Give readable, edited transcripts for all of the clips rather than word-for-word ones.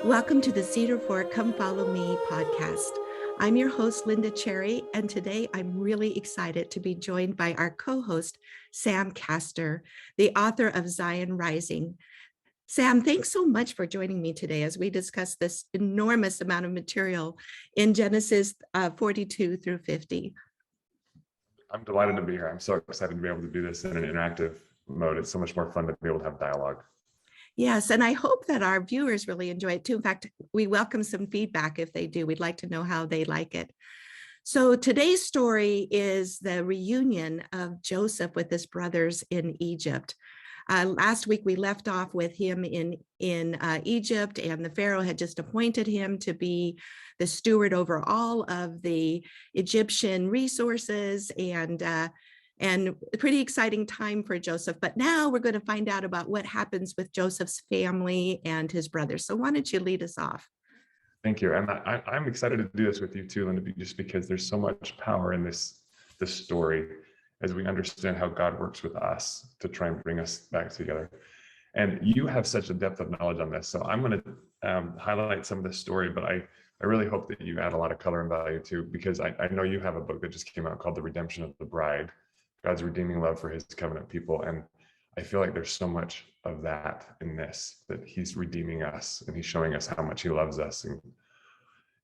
Welcome to the Cedar Fort Come Follow Me podcast. I'm your host, Lynda Cherry, and today I'm really excited to be joined by our co-host, Sam Castor, the author of Zion Rising. Sam, thanks so much for joining me today as we discuss this enormous amount of material in Genesis 42 through 50. I'm delighted to be here. I'm so excited to be able to do this in an interactive mode. It's so much more fun to be able to have dialogue. Yes, and I hope that our viewers really enjoy it too. In fact, we welcome some feedback if they do. We'd like to know how they like it. So today's story is the reunion of Joseph with his brothers in Egypt. Last week, we left off with him in Egypt, and the Pharaoh had just appointed him to be the steward over all of the Egyptian resources, and a pretty exciting time for Joseph. But now we're going to find out about what happens with Joseph's family and his brothers. So why don't you lead us off? Thank you. And I'm excited to do this with you too, Lynda, just because there's so much power in this story as we understand how God works with us to try and bring us back together. And you have such a depth of knowledge on this. So I'm going to highlight some of this story, but I really hope that you add a lot of color and value too, because I know you have a book that just came out called The Redemption of the Bride, God's redeeming love for his covenant people. And I feel like there's so much of that in this, that he's redeeming us and he's showing us how much he loves us. And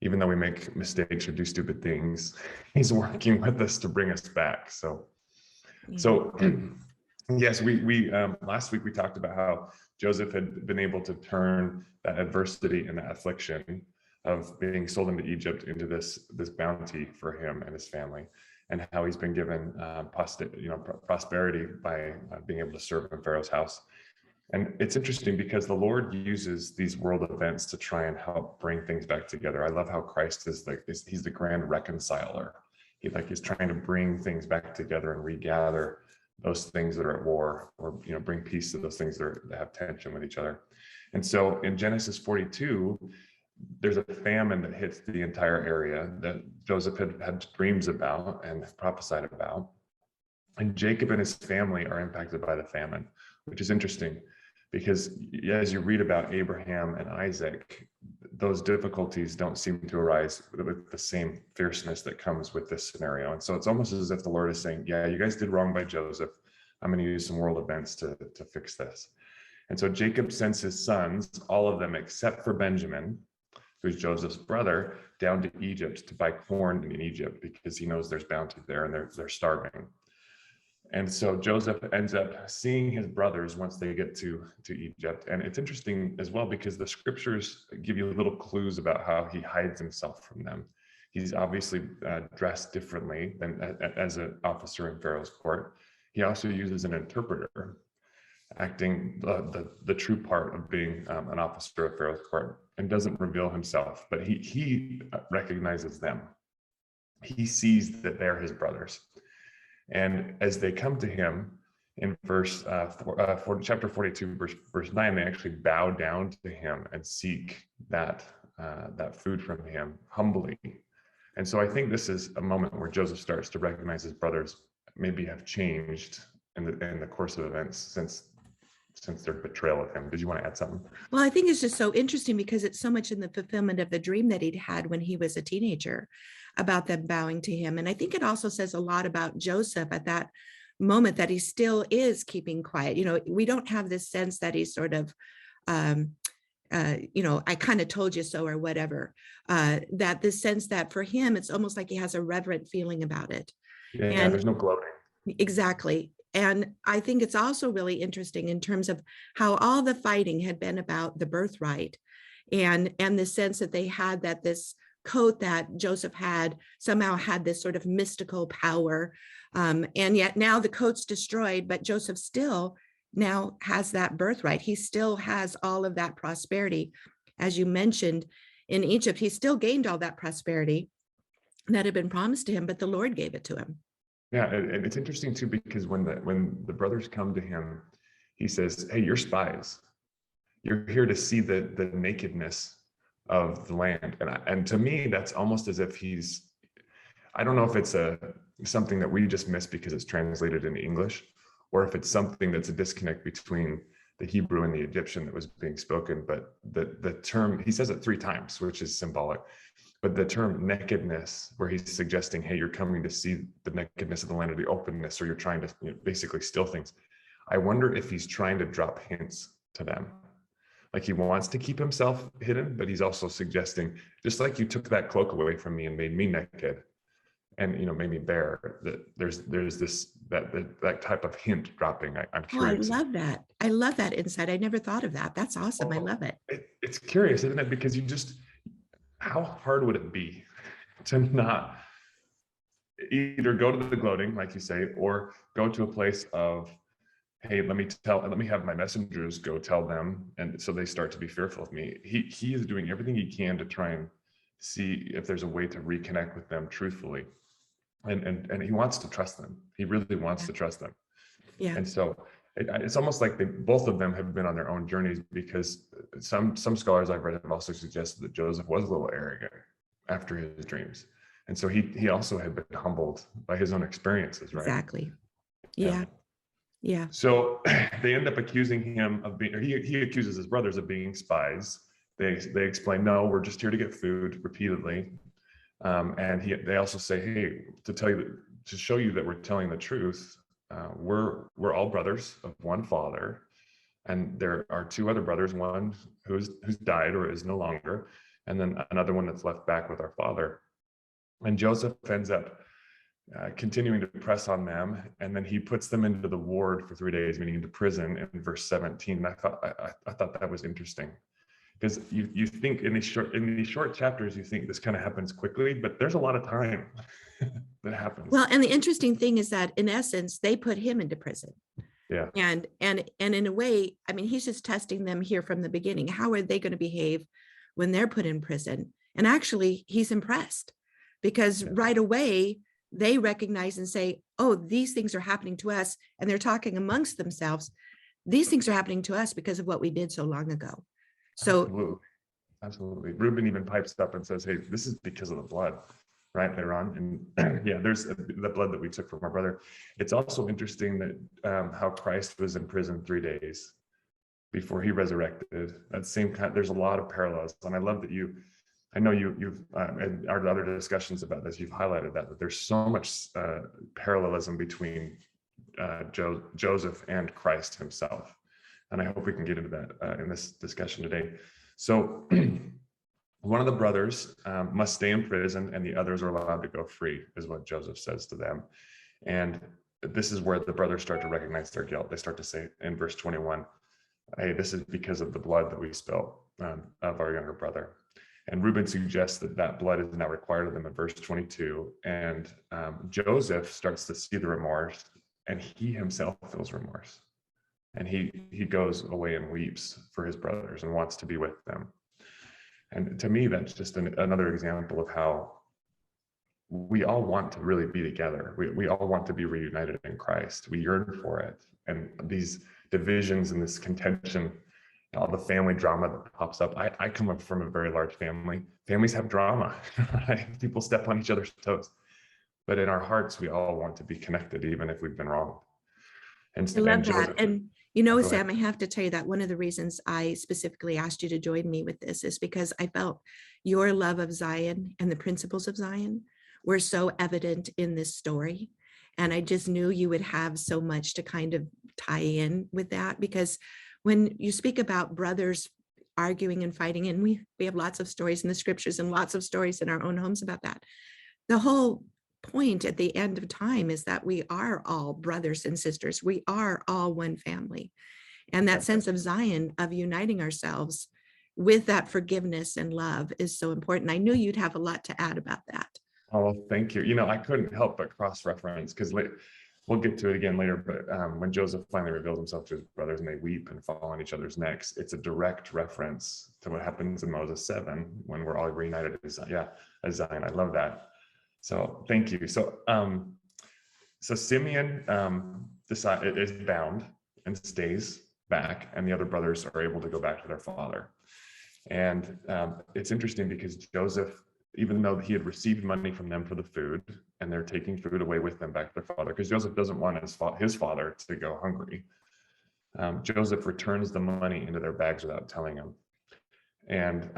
even though we make mistakes or do stupid things, he's working with us to bring us back. So yes, we last week we talked about how Joseph had been able to turn that adversity and that affliction of being sold into Egypt into this bounty for him and his family, and how he's been given prosperity by being able to serve in Pharaoh's house. And it's interesting because the Lord uses these world events to try and help bring things back together. I love how Christ he's the grand reconciler. He's trying to bring things back together and regather those things that are at war, or bring peace to those things that have tension with each other. And so in Genesis 42, there's a famine that hits the entire area that Joseph had dreams about and prophesied about. And Jacob and his family are impacted by the famine, which is interesting because as you read about Abraham and Isaac, those difficulties don't seem to arise with the same fierceness that comes with this scenario. And so it's almost as if the Lord is saying, yeah, you guys did wrong by Joseph. I'm going to use some world events to fix this. And so Jacob sends his sons, all of them except for Benjamin, who's Joseph's brother, down to Egypt to buy corn in Egypt because he knows there's bounty there and they're starving. And so Joseph ends up seeing his brothers once they get to Egypt. And it's interesting as well because the scriptures give you little clues about how he hides himself from them. He's obviously dressed differently than as an officer in Pharaoh's court. He also uses an interpreter, acting the true part of being an officer of Pharaoh's court, and doesn't reveal himself, but he recognizes them. He sees that they're his brothers. And as they come to him in chapter 42, verse 9, they actually bow down to him and seek that food from him humbly. And so I think this is a moment where Joseph starts to recognize his brothers maybe have changed in the course of events since their betrayal of him. Did you want to add something? Well, I think it's just so interesting because it's so much in the fulfillment of the dream that he'd had when he was a teenager about them bowing to him. And I think it also says a lot about Joseph at that moment, that he still is keeping quiet. We don't have this sense that he's sort of, I kind of told you so or whatever, that this sense that for him, it's almost like he has a reverent feeling about it. Yeah, there's no gloating. Exactly. And I think it's also really interesting in terms of how all the fighting had been about the birthright and the sense that they had that this coat that Joseph had somehow had this sort of mystical power. And yet now the coat's destroyed, but Joseph still now has that birthright. He still has all of that prosperity. As you mentioned, in Egypt, he still gained all that prosperity that had been promised to him, but the Lord gave it to him. Yeah, and it's interesting too, because when the brothers come to him, he says, hey, you're spies. You're here to see the nakedness of the land. And to me, that's almost as if I don't know if it's something that we just miss because it's translated into English, or if it's something that's a disconnect between the Hebrew and the Egyptian that was being spoken, but the term, he says it 3 times, which is symbolic. But the term nakedness, where he's suggesting, hey, you're coming to see the nakedness of the land, or the openness, or you're trying to basically steal things. I wonder if he's trying to drop hints to them. Like he wants to keep himself hidden, but he's also suggesting, just like you took that cloak away from me and made me naked, and made me bare, that there's this that type of hint dropping. I'm Oh, I curious. love that. I love that insight. I never thought of that. That's awesome. I love it. It's curious, isn't it? Because how hard would it be to not either go to the gloating, like you say, or go to a place of, hey, let me have my messengers go tell them, and so they start to be fearful of me. He is doing everything he can to try and see if there's a way to reconnect with them truthfully, and he wants to trust them. He really wants to trust them. Yeah. And so it's almost like both of them have been on their own journeys, because some scholars I've read have also suggested that Joseph was a little arrogant after his dreams. And so he also had been humbled by his own experiences, right? Exactly. Yeah. Yeah. So they end up accusing him of being, or he accuses his brothers of being spies. They explain, no, we're just here to get food, repeatedly. And they also say, hey, to show you that we're telling the truth, we're all brothers of one father, and there are 2 other brothers, one who's died or is no longer, and then another one that's left back with our father. And Joseph ends up continuing to press on them, and then he puts them into the ward for 3 days, meaning into prison, in verse 17. And I thought that was interesting, because you think in these short chapters, you think this kind of happens quickly, but there's a lot of time that happens. Well, and the interesting thing is that in essence, they put him into prison. Yeah. And in a way, I mean, he's just testing them here from the beginning. How are they going to behave when they're put in prison? And actually, he's impressed, because right away they recognize and say, oh, these things are happening to us. And they're talking amongst themselves. These things are happening to us because of what we did so long ago. So Absolutely. Reuben even pipes up and says, hey, this is because of the blood, right there on. And yeah, there's the blood that we took from our brother. It's also interesting that how Christ was in prison 3 days before he resurrected. That same kind, there's a lot of parallels. And I love that I know you've in our other discussions about this, you've highlighted that there's so much parallelism between Joseph and Christ himself. And I hope we can get into that in this discussion today. So one of the brothers must stay in prison, and the others are allowed to go free, is what Joseph says to them. And this is where the brothers start to recognize their guilt. They start to say in verse 21, hey, this is because of the blood that we spilled of our younger brother. And Reuben suggests that blood is now required of them in verse 22. And Joseph starts to see the remorse, and he himself feels remorse. And he goes away and weeps for his brothers and wants to be with them. And to me, that's just another example of how we all want to really be together. We all want to be reunited in Christ. We yearn for it. And these divisions and this contention, all the family drama that pops up. I come up from a very large family. Families have drama, right? People step on each other's toes. But in our hearts, we all want to be connected, even if we've been wronged. And I love Joseph, that. And Sam, I have to tell you that one of the reasons I specifically asked you to join me with this is because I felt your love of Zion and the principles of Zion were so evident in this story. And I just knew you would have so much to kind of tie in with that, because when you speak about brothers arguing and fighting, and we have lots of stories in the scriptures and lots of stories in our own homes about that, the whole point at the end of time is that we are all brothers and sisters. We are all one family. And that sense of Zion, of uniting ourselves with that forgiveness and love, is so important. I knew you'd have a lot to add about that. Oh, thank you. I couldn't help but cross-reference, because we'll get to it again later, but when Joseph finally reveals himself to his brothers and they weep and fall on each other's necks, it's a direct reference to what happens in Moses 7 when we're all reunited as Zion. I love that. So thank you. So Simeon is bound and stays back, and the other brothers are able to go back to their father. And it's interesting because Joseph, even though he had received money from them for the food, and they're taking food away with them back to their father, because Joseph doesn't want his father to go hungry. Joseph returns the money into their bags without telling them. And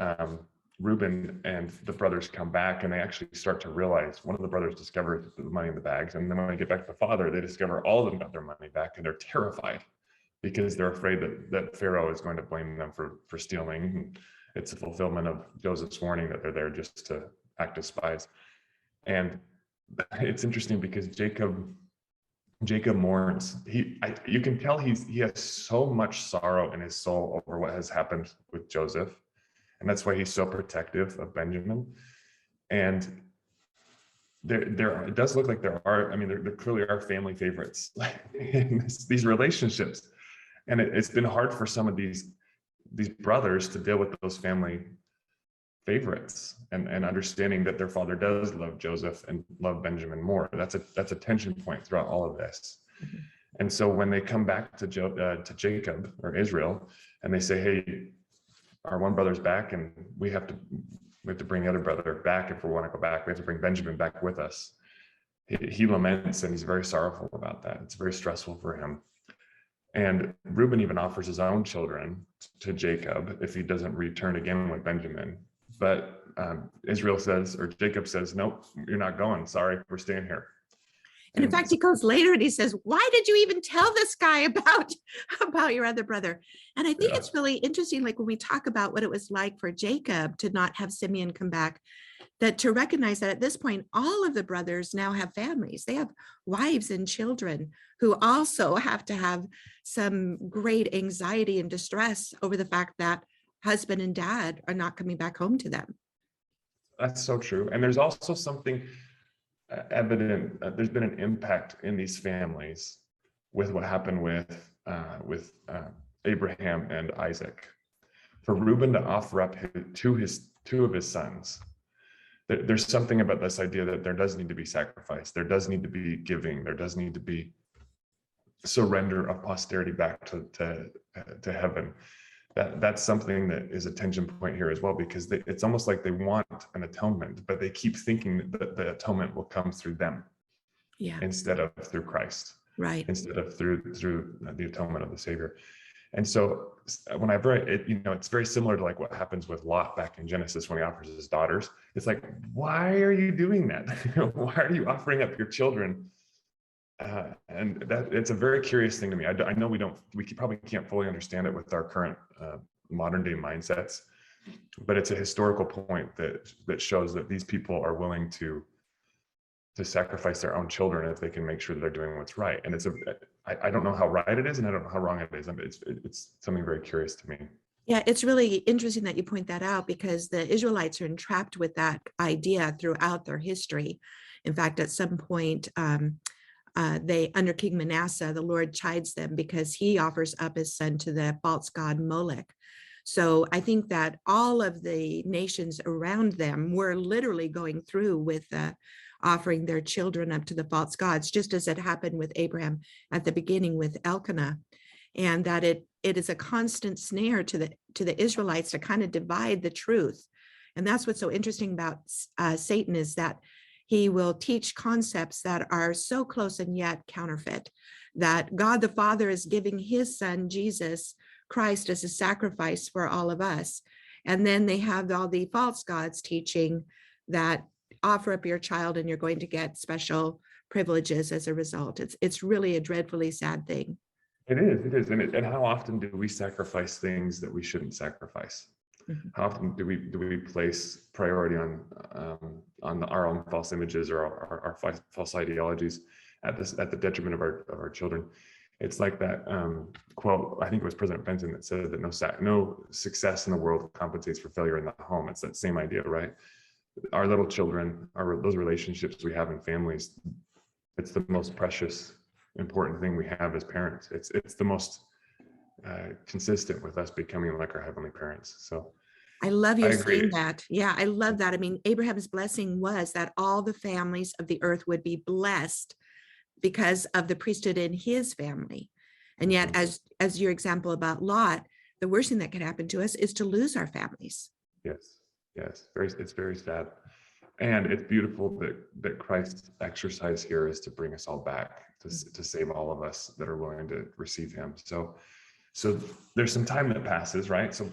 Reuben and the brothers come back, and they actually start to realize, one of the brothers discovers the money in the bags, and then when they get back to the father, they discover all of them got their money back, and they're terrified because they're afraid that Pharaoh is going to blame them for stealing. And it's a fulfillment of Joseph's warning that they're there just to act as spies. And it's interesting because Jacob mourns. You can tell he has so much sorrow in his soul over what has happened with Joseph. And that's why he's so protective of Benjamin. And it does look like there clearly are family favorites in these relationships. And it's been hard for some of these brothers to deal with those family favorites and understanding that their father does love Joseph and love Benjamin more. That's a tension point throughout all of this. Mm-hmm. And so when they come back to Jacob or Israel, and they say, hey, our one brother's back, and we have to bring the other brother back. If we want to go back, we have to bring Benjamin back with us. He laments, and he's very sorrowful about that. It's very stressful for him. And Reuben even offers his own children to Jacob if he doesn't return again with Benjamin. But Jacob says, nope, you're not going. Sorry, we're staying here. And in fact, he goes later and he says, why did you even tell this guy about your other brother? And I think it's really interesting, like when we talk about what it was like for Jacob to not have Simeon come back, that to recognize that at this point, all of the brothers now have families. They have wives and children who also have to have some great anxiety and distress over the fact that husband and dad are not coming back home to them. That's so true. And there's also something evident. There's been an impact in these families with what happened with Abraham and Isaac. For Reuben to offer up two of his sons, there's something about this idea that there does need to be sacrifice, there does need to be giving, there does need to be surrender of posterity back to heaven. That's something that is a tension point here as well, because it's almost like they want an atonement, but they keep thinking that the atonement will come through them, instead of through Christ, right? Instead of through the atonement of the Savior. And so whenever it's very similar to like what happens with Lot back in Genesis when he offers his daughters. It's like, why are you doing that? Why are you offering up your children? And that it's a very curious thing to me. I know we probably can't fully understand it with our current modern day mindsets, but it's a historical point that shows that these people are willing to sacrifice their own children if they can make sure that they're doing what's right. And I don't know how right it is, and I don't know how wrong it is. It's something very curious to me. Yeah, it's really interesting that you point that out, because the Israelites are entrapped with that idea throughout their history. In fact, at some point, under King Manasseh, the Lord chides them because he offers up his son to the false god Molech. So I think that all of the nations around them were literally going through with offering their children up to the false gods, just as it happened with Abraham at the beginning with Elkanah. And that it is a constant snare to the Israelites to kind of divide the truth. And that's what's so interesting about Satan, is that he will teach concepts that are so close and yet counterfeit, that God the Father is giving his son, Jesus Christ, as a sacrifice for all of us. And then they have all the false gods teaching that offer up your child and you're going to get special privileges as a result. It's really a dreadfully sad thing. It is. And how often do we sacrifice things that we shouldn't sacrifice? Mm-hmm. How often do we place priority on our own false images or our false ideologies at the detriment of our children? It's like that quote, I think it was President Benson, that said that no success in the world compensates for failure in the home. It's that same idea, right? Our little children, those relationships we have in families, it's the most precious, important thing we have as parents. It's the most consistent with us becoming like our heavenly parents. So I love you saying that. Yeah, I love that. I mean, Abraham's blessing was that all the families of the earth would be blessed because of the priesthood in his family. And yet, as your example about Lot, the worst thing that could happen to us is to lose our families. Yes. It's very sad. And it's beautiful that Christ's exercise here is to bring us all back, to save all of us that are willing to receive him. So So there's some time that passes, right? So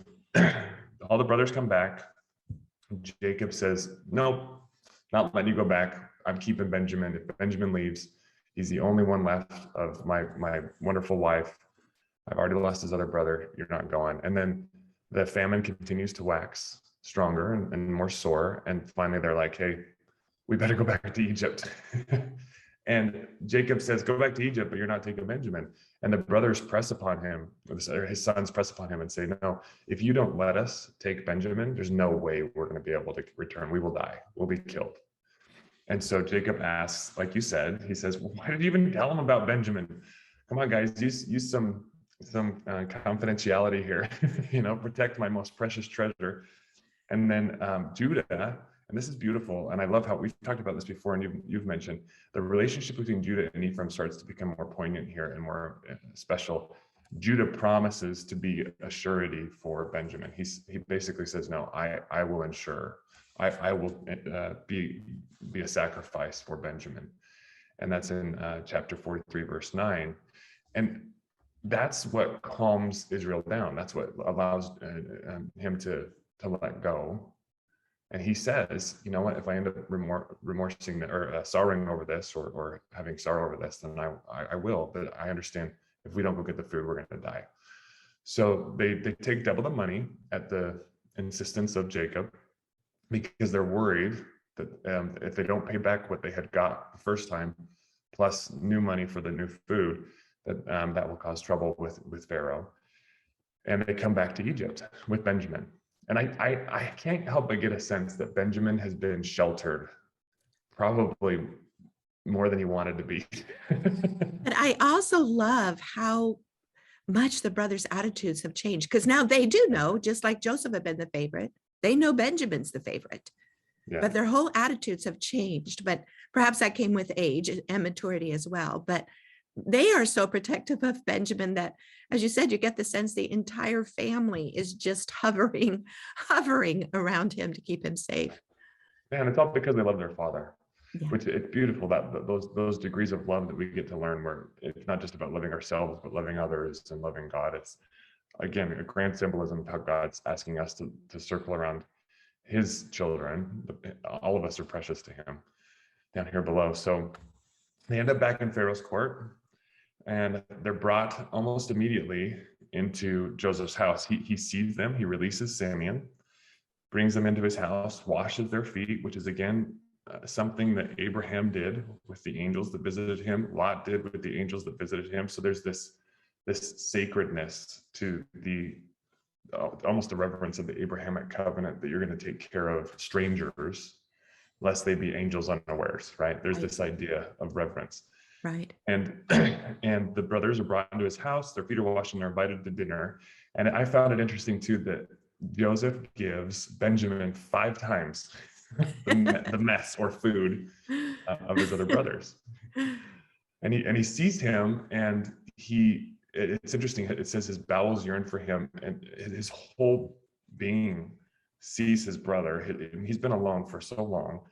all the brothers come back. Jacob says, nope, not letting you go back. I'm keeping Benjamin. If Benjamin leaves, he's the only one left of my wonderful wife. I've already lost his other brother. You're not going. And then the famine continues to wax stronger and more sore. And finally, they're like, hey, we better go back to Egypt. And Jacob says, go back to Egypt, but you're not taking Benjamin. And the brothers press upon him, or his sons press upon him and say, no, if you don't let us take Benjamin, there's no way we're going to be able to return. We will die. We'll be killed. And so Jacob asks, like you said, he says, well, why did you even tell him about Benjamin? Come on, guys, use some confidentiality here, protect my most precious treasure. And then Judah, and this is beautiful, and I love how we've talked about this before, and you've mentioned the relationship between Judah and Ephraim starts to become more poignant here and more special. Judah promises to be a surety for Benjamin. He basically says, no, I will ensure, I will be a sacrifice for Benjamin. And that's in chapter 43, verse 9. And that's what calms Israel down. That's what allows him to let go. And he says, you know what, if I end up remorsing or sorrowing over this or having sorrow over this, then I will. But I understand if we don't go get the food, we're going to die. So they take double the money at the insistence of Jacob, because they're worried that if they don't pay back what they had got the first time, plus new money for the new food, that will cause trouble with Pharaoh. And they come back to Egypt with Benjamin. And I can't help but get a sense that Benjamin has been sheltered probably more than he wanted to be. But I also love how much the brothers' attitudes have changed, because now they do know, just like Joseph had been the favorite, they know Benjamin's the favorite. Yeah. But their whole attitudes have changed. But perhaps that came with age and maturity as well. But they are so protective of Benjamin that, as you said, you get the sense the entire family is just hovering around him to keep him safe. Yeah, and it's all because they love their father, yeah. Which it's beautiful that those degrees of love that we get to learn, where it's not just about loving ourselves, but loving others and loving God. It's, again, a grand symbolism of how God's asking us to circle around his children. All of us are precious to him down here below. So they end up back in Pharaoh's court, and they're brought almost immediately into Joseph's house. He sees them, he releases Simeon, brings them into his house, washes their feet, which is again something that Abraham did with the angels that visited him, Lot did with the angels that visited him. So there's this sacredness to the almost the reverence of the Abrahamic covenant, that you're going to take care of strangers lest they be angels unawares, right? There's this idea of reverence. Right. And the brothers are brought into his house, their feet are washed, and they're invited to dinner. And I found it interesting too that Joseph gives Benjamin 5 times the mess or food of his other brothers. And he sees him, and it's interesting, it says his bowels yearn for him, and his whole being sees his brother. He's been alone for so long,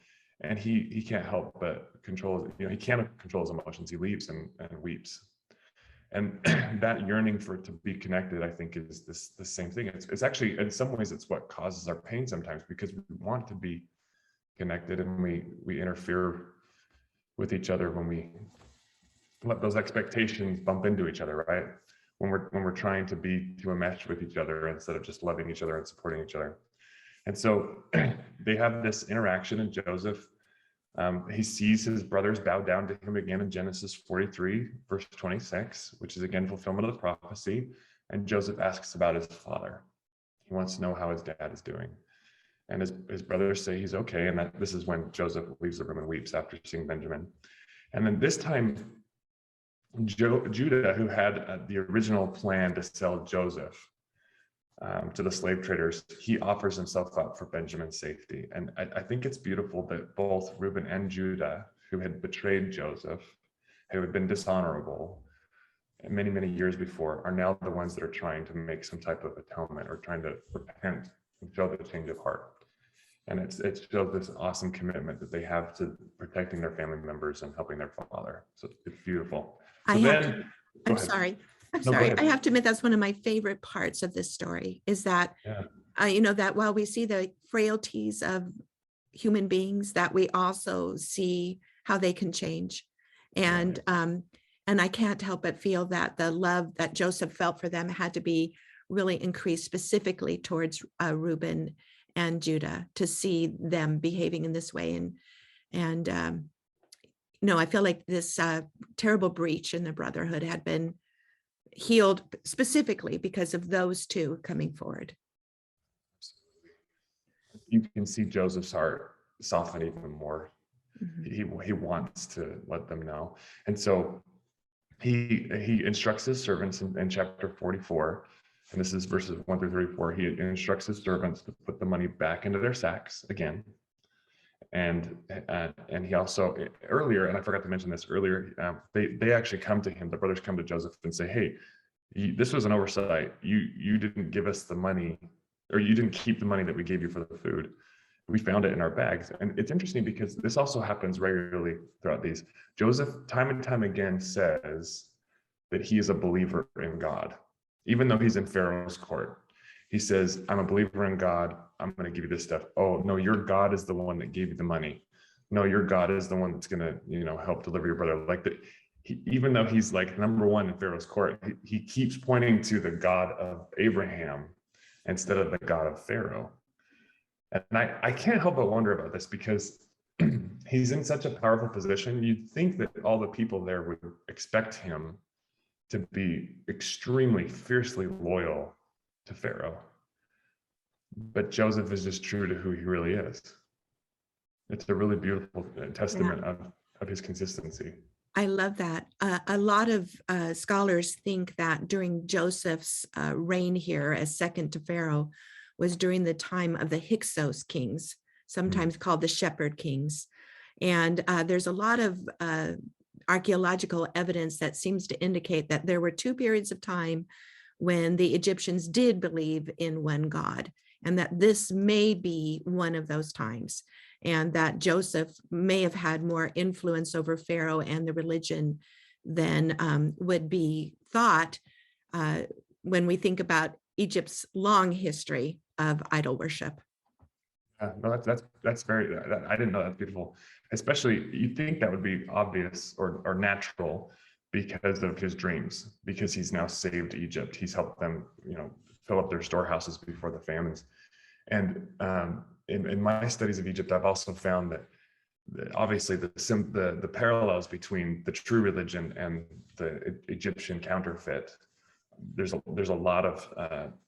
and he can't help but control, he can't control his emotions. He leaves and weeps. And that yearning to be connected, I think, is the same thing. It's actually, in some ways, it's what causes our pain sometimes, because we want to be connected, and we interfere with each other when we let those expectations bump into each other, right? When we're trying to be to a mesh with each other instead of just loving each other and supporting each other. And so they have this interaction, and Joseph, he sees his brothers bow down to him again in Genesis 43, verse 26, which is again fulfillment of the prophecy. And Joseph asks about his father. He wants to know how his dad is doing. And his brothers say he's okay. And this is when Joseph leaves the room and weeps after seeing Benjamin. And then this time, Judah, who had the original plan to sell Joseph to the slave traders, he offers himself up for Benjamin's safety. And I think it's beautiful that both Reuben and Judah, who had betrayed Joseph, who had been dishonorable many, many years before, are now the ones that are trying to make some type of atonement or trying to repent and show the change of heart. And it shows this awesome commitment that they have to protecting their family members and helping their father. So it's beautiful. So I'm sorry. I'm No, go sorry. ahead. I have to admit, that's one of my favorite parts of this story is that, Yeah. that while we see the frailties of human beings, that we also see how they can change. And, and I can't help but feel that the love that Joseph felt for them had to be really increased specifically towards Reuben and Judah to see them behaving in this way. And no, I feel like this terrible breach in the brotherhood had been healed specifically because of those two coming forward. You can see Joseph's heart soften even more. Mm-hmm. He wants to let them know. And so he instructs his servants in chapter 44, and this is verses 1 through 34. He instructs his servants to put the money back into their sacks again. And he also earlier, and I forgot to mention this earlier, they actually come to him, the brothers come to Joseph and say, hey, this was an oversight. You didn't give us the money, or you didn't keep the money that we gave you for the food. We found it in our bags. And it's interesting because this also happens regularly throughout these. Joseph, time and time again, says that he is a believer in God, even though he's in Pharaoh's court. He says, I'm a believer in God. I'm going to give you this stuff. Oh, no, your God is the one that gave you the money. No, your God is the one that's going to, help deliver your brother. Like that. Even though he's like number one in Pharaoh's court, he keeps pointing to the God of Abraham instead of the God of Pharaoh. And I can't help but wonder about this because he's in such a powerful position. You'd think that all the people there would expect him to be extremely fiercely loyal to Pharaoh. But Joseph is just true to who he really is. It's a really beautiful testament of his consistency. I love that. A lot of scholars think that during Joseph's reign here as second to Pharaoh was during the time of the Hyksos kings, sometimes called the shepherd kings. And there's a lot of archaeological evidence that seems to indicate that there were two periods of time when the Egyptians did believe in one God, and that this may be one of those times, and that Joseph may have had more influence over Pharaoh and the religion than would be thought when we think about Egypt's long history of idol worship. No, that's very, I didn't know. That's beautiful. Especially, you think that would be obvious or natural because of his dreams, because he's now saved Egypt. He's helped them, fill up their storehouses before the famines. And in my studies of Egypt, I've also found that obviously the parallels between the true religion and the Egyptian counterfeit, there's a lot of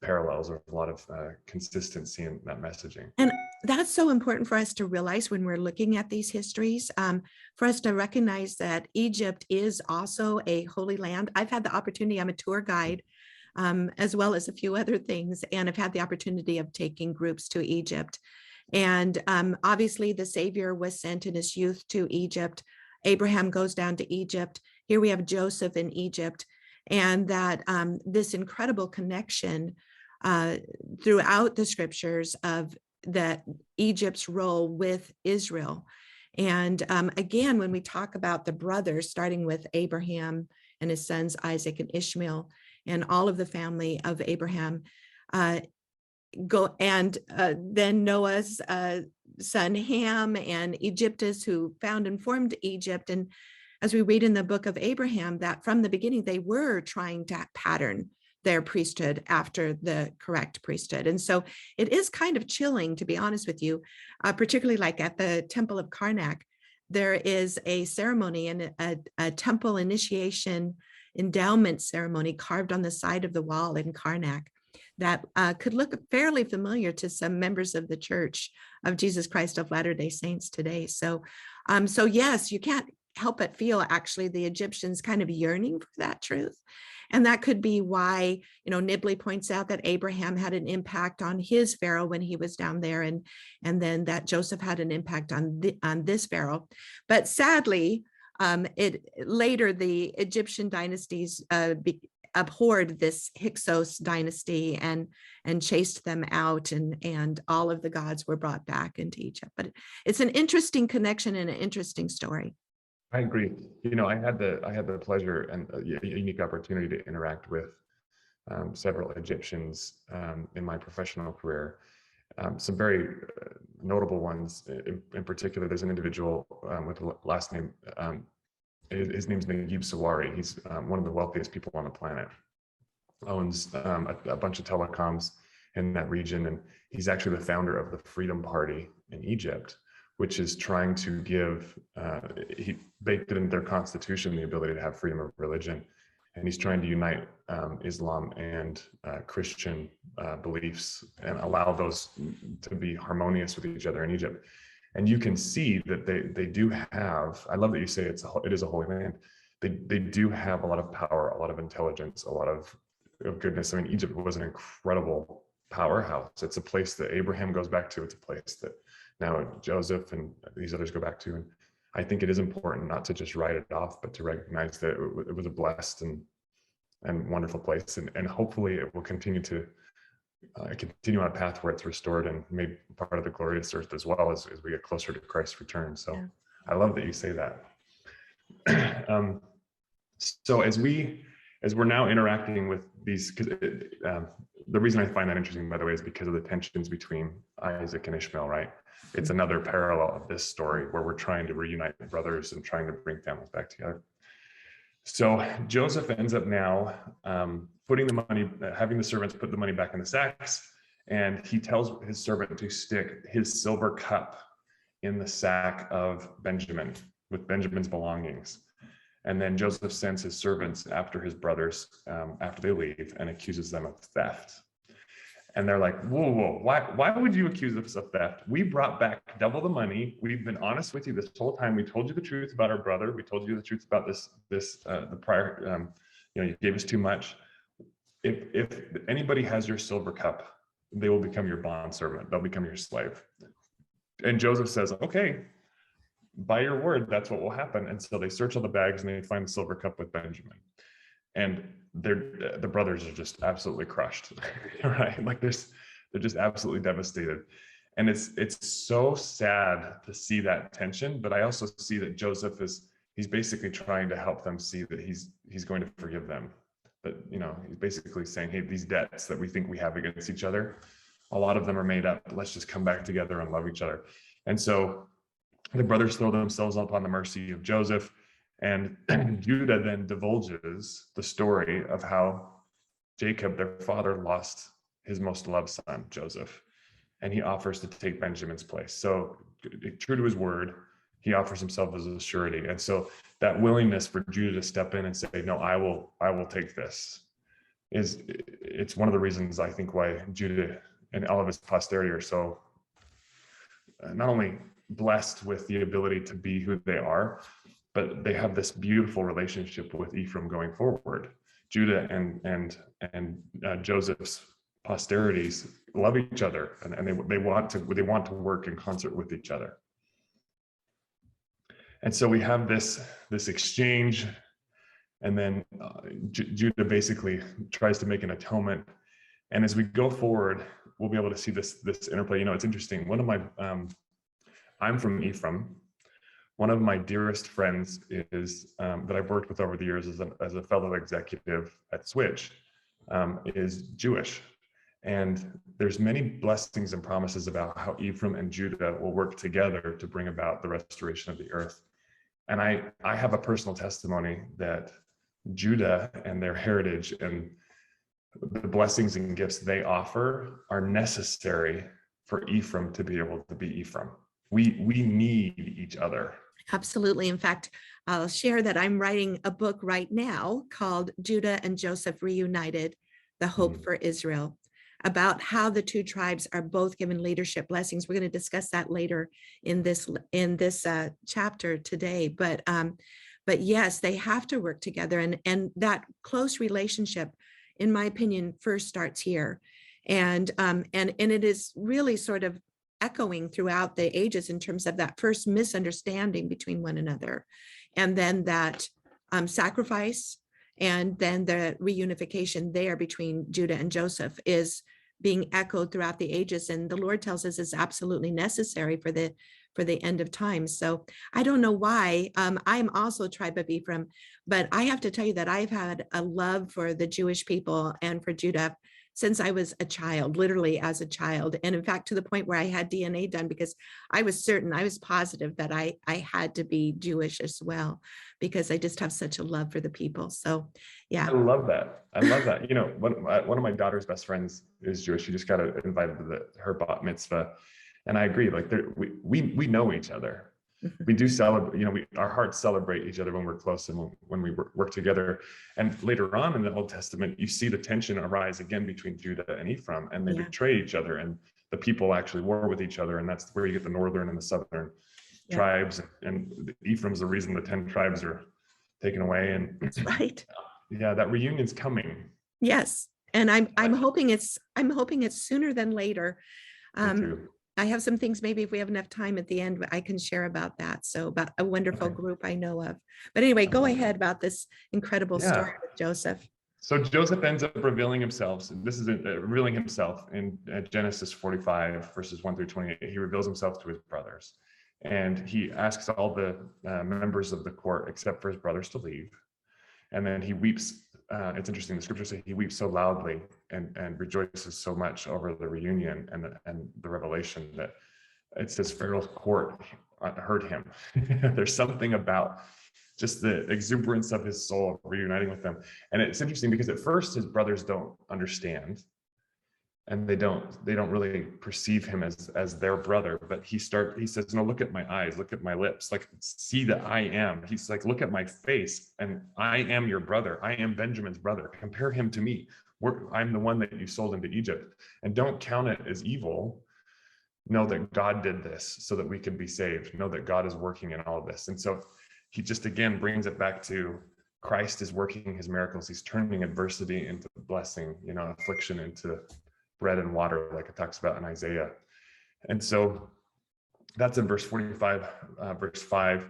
parallels, or a lot of consistency in that messaging. And that's so important for us to realize when we're looking at these histories, for us to recognize that Egypt is also a holy land. I've had the opportunity, I'm a tour guide, as well as a few other things, and I've had the opportunity of taking groups to Egypt. And obviously the Savior was sent in his youth to Egypt. Abraham goes down to Egypt. Here we have Joseph in Egypt, and that this incredible connection throughout the scriptures of that Egypt's role with Israel. And again, when we talk about the brothers, starting with Abraham and his sons, Isaac and Ishmael, and all of the family of Abraham, then Noah's son Ham and Egyptus, who found and formed Egypt. And as we read in the book of Abraham, that from the beginning, they were trying to pattern their priesthood after the correct priesthood. And so it is kind of chilling, to be honest with you, particularly like at the Temple of Karnak, there is a ceremony and a temple initiation endowment ceremony carved on the side of the wall in Karnak that could look fairly familiar to some members of the Church of Jesus Christ of Latter-day Saints today. So yes, you can't help but feel actually the Egyptians kind of yearning for that truth. And that could be why, Nibley points out that Abraham had an impact on his Pharaoh when he was down there, and then that Joseph had an impact on this Pharaoh. But sadly, later the Egyptian dynasties abhorred this Hyksos dynasty and chased them out, and all of the gods were brought back into Egypt. But it's an interesting connection and an interesting story. I agree. You know, I had the pleasure and a unique opportunity to interact with several Egyptians in my professional career. Some very notable ones. In particular, there's an individual with the last name. His name's Naguib Sawari. He's one of the wealthiest people on the planet. Owns a bunch of telecoms in that region, and he's actually the founder of the Freedom Party in Egypt, which is trying to give, he baked it into their constitution, the ability to have freedom of religion. And he's trying to unite Islam and Christian beliefs and allow those to be harmonious with each other in Egypt. And you can see that they do have, I love that you say it is a holy land. They do have a lot of power, a lot of intelligence, a lot of goodness. I mean, Egypt was an incredible powerhouse. It's a place that Abraham goes back to. It's a place that now Joseph and these others go back to. And I think it is important not to just write it off, but to recognize that it was a blessed and wonderful place. And hopefully it will continue to continue on a path where it's restored and made part of the glorious earth as well as we get closer to Christ's return. So yeah. I love that you say that. So as we're now interacting with these, because the reason I find that interesting, by the way, is because of the tensions between Isaac and Ishmael, right? It's another parallel of this story where we're trying to reunite brothers and trying to bring families back together. So Joseph ends up now putting the money, having the servants put the money back in the sacks, and he tells his servant to stick his silver cup in the sack of Benjamin with Benjamin's belongings. And then Joseph sends his servants after his brothers after they leave and accuses them of theft. And they're like, whoa, why would you accuse us of theft? We brought back double the money. We've been honest with you this whole time. We told you the truth about our brother. We told you the truth about the prior, you gave us too much. If anybody has your silver cup, they will become your bondservant. They'll become your slave. And Joseph says, okay, by your word, that's what will happen. And so they search all the bags and they find the silver cup with Benjamin. And the brothers are just absolutely crushed, right? Like they're just absolutely devastated. And it's so sad to see that tension, but I also see that Joseph he's basically trying to help them see that he's going to forgive them. But, he's basically saying, hey, these debts that we think we have against each other, a lot of them are made up. Let's just come back together and love each other. And so the brothers throw themselves upon the mercy of Joseph. And Judah then divulges the story of how Jacob, their father, lost his most loved son, Joseph, and he offers to take Benjamin's place. So true to his word, he offers himself as a surety. And so that willingness for Judah to step in and say, no, I will take this, it's one of the reasons I think why Judah and all of his posterity are so not only blessed with the ability to be who they are, but they have this beautiful relationship with Ephraim going forward. Judah and Joseph's posterities love each other, and they want to work in concert with each other. And so we have this exchange, and then Judah basically tries to make an atonement. And as we go forward, we'll be able to see this interplay. It's interesting. I'm from Ephraim. One of my dearest friends is that I've worked with over the years as a fellow executive at Switch is Jewish. And there's many blessings and promises about how Ephraim and Judah will work together to bring about the restoration of the earth. And I have a personal testimony that Judah and their heritage and the blessings and gifts they offer are necessary for Ephraim to be able to be Ephraim. We need each other. Absolutely. In fact, I'll share that I'm writing a book right now called Judah and Joseph Reunited, The Hope for Israel, about how the two tribes are both given leadership blessings. We're going to discuss that later in this chapter today. But yes, they have to work together, and that close relationship, in my opinion, first starts here, and it is really sort of echoing throughout the ages in terms of that first misunderstanding between one another, and then that sacrifice, and then the reunification there between Judah and Joseph is being echoed throughout the ages. And the Lord tells us is absolutely necessary for the for the end of time. So I don't know why. I'm also tribe of Ephraim, but I have to tell you that I've had a love for the Jewish people and for Judah since I was a child, literally as a child. And in fact, to the point where I had DNA done because I was certain, I was positive that I had to be Jewish as well, because I just have such a love for the people. So yeah. I love that. I love that. You know, one of my daughter's best friends is Jewish. She just got invited to her bat mitzvah. And I agree, like we know each other. We do celebrate, you know, our hearts celebrate each other when we're close and when we work together. And later on in the Old Testament, you see the tension arise again between Judah and Ephraim, and they betray each other, and the people actually war with each other. And that's where you get the northern and the southern tribes. And Ephraim's the reason the 10 tribes are taken away. And that's right. Yeah, that reunion's coming. Yes. And I'm hoping it's sooner than later. I have some things, maybe if we have enough time at the end, I can share about that. So about a wonderful group I know of. But anyway, go ahead about this incredible story with Joseph. So Joseph ends up revealing himself. This is revealing himself in Genesis 45, verses 1 through 28. He reveals himself to his brothers. And he asks all the members of the court, except for his brothers, to leave. And then he weeps. It's interesting, the scriptures say he weeps so loudly and rejoices so much over the reunion and the revelation that it says Pharaoh's court heard him. There's something about just the exuberance of his soul reuniting with them. And it's interesting because at first his brothers don't understand, and they don't really perceive him as their brother. But he says, no, look at my eyes, look at my lips, like see that I am. He's like, look at my face, and I am your brother. I am Benjamin's brother. Compare him to me. I'm the one that you sold into Egypt, and don't count it as evil. Know that God did this so that we can be saved. Know that God is working in all of this. And so he just again brings it back to Christ is working his miracles. He's turning adversity into blessing, you know, affliction into bread and water, like it talks about in Isaiah. And so that's in verse 45, verse 5.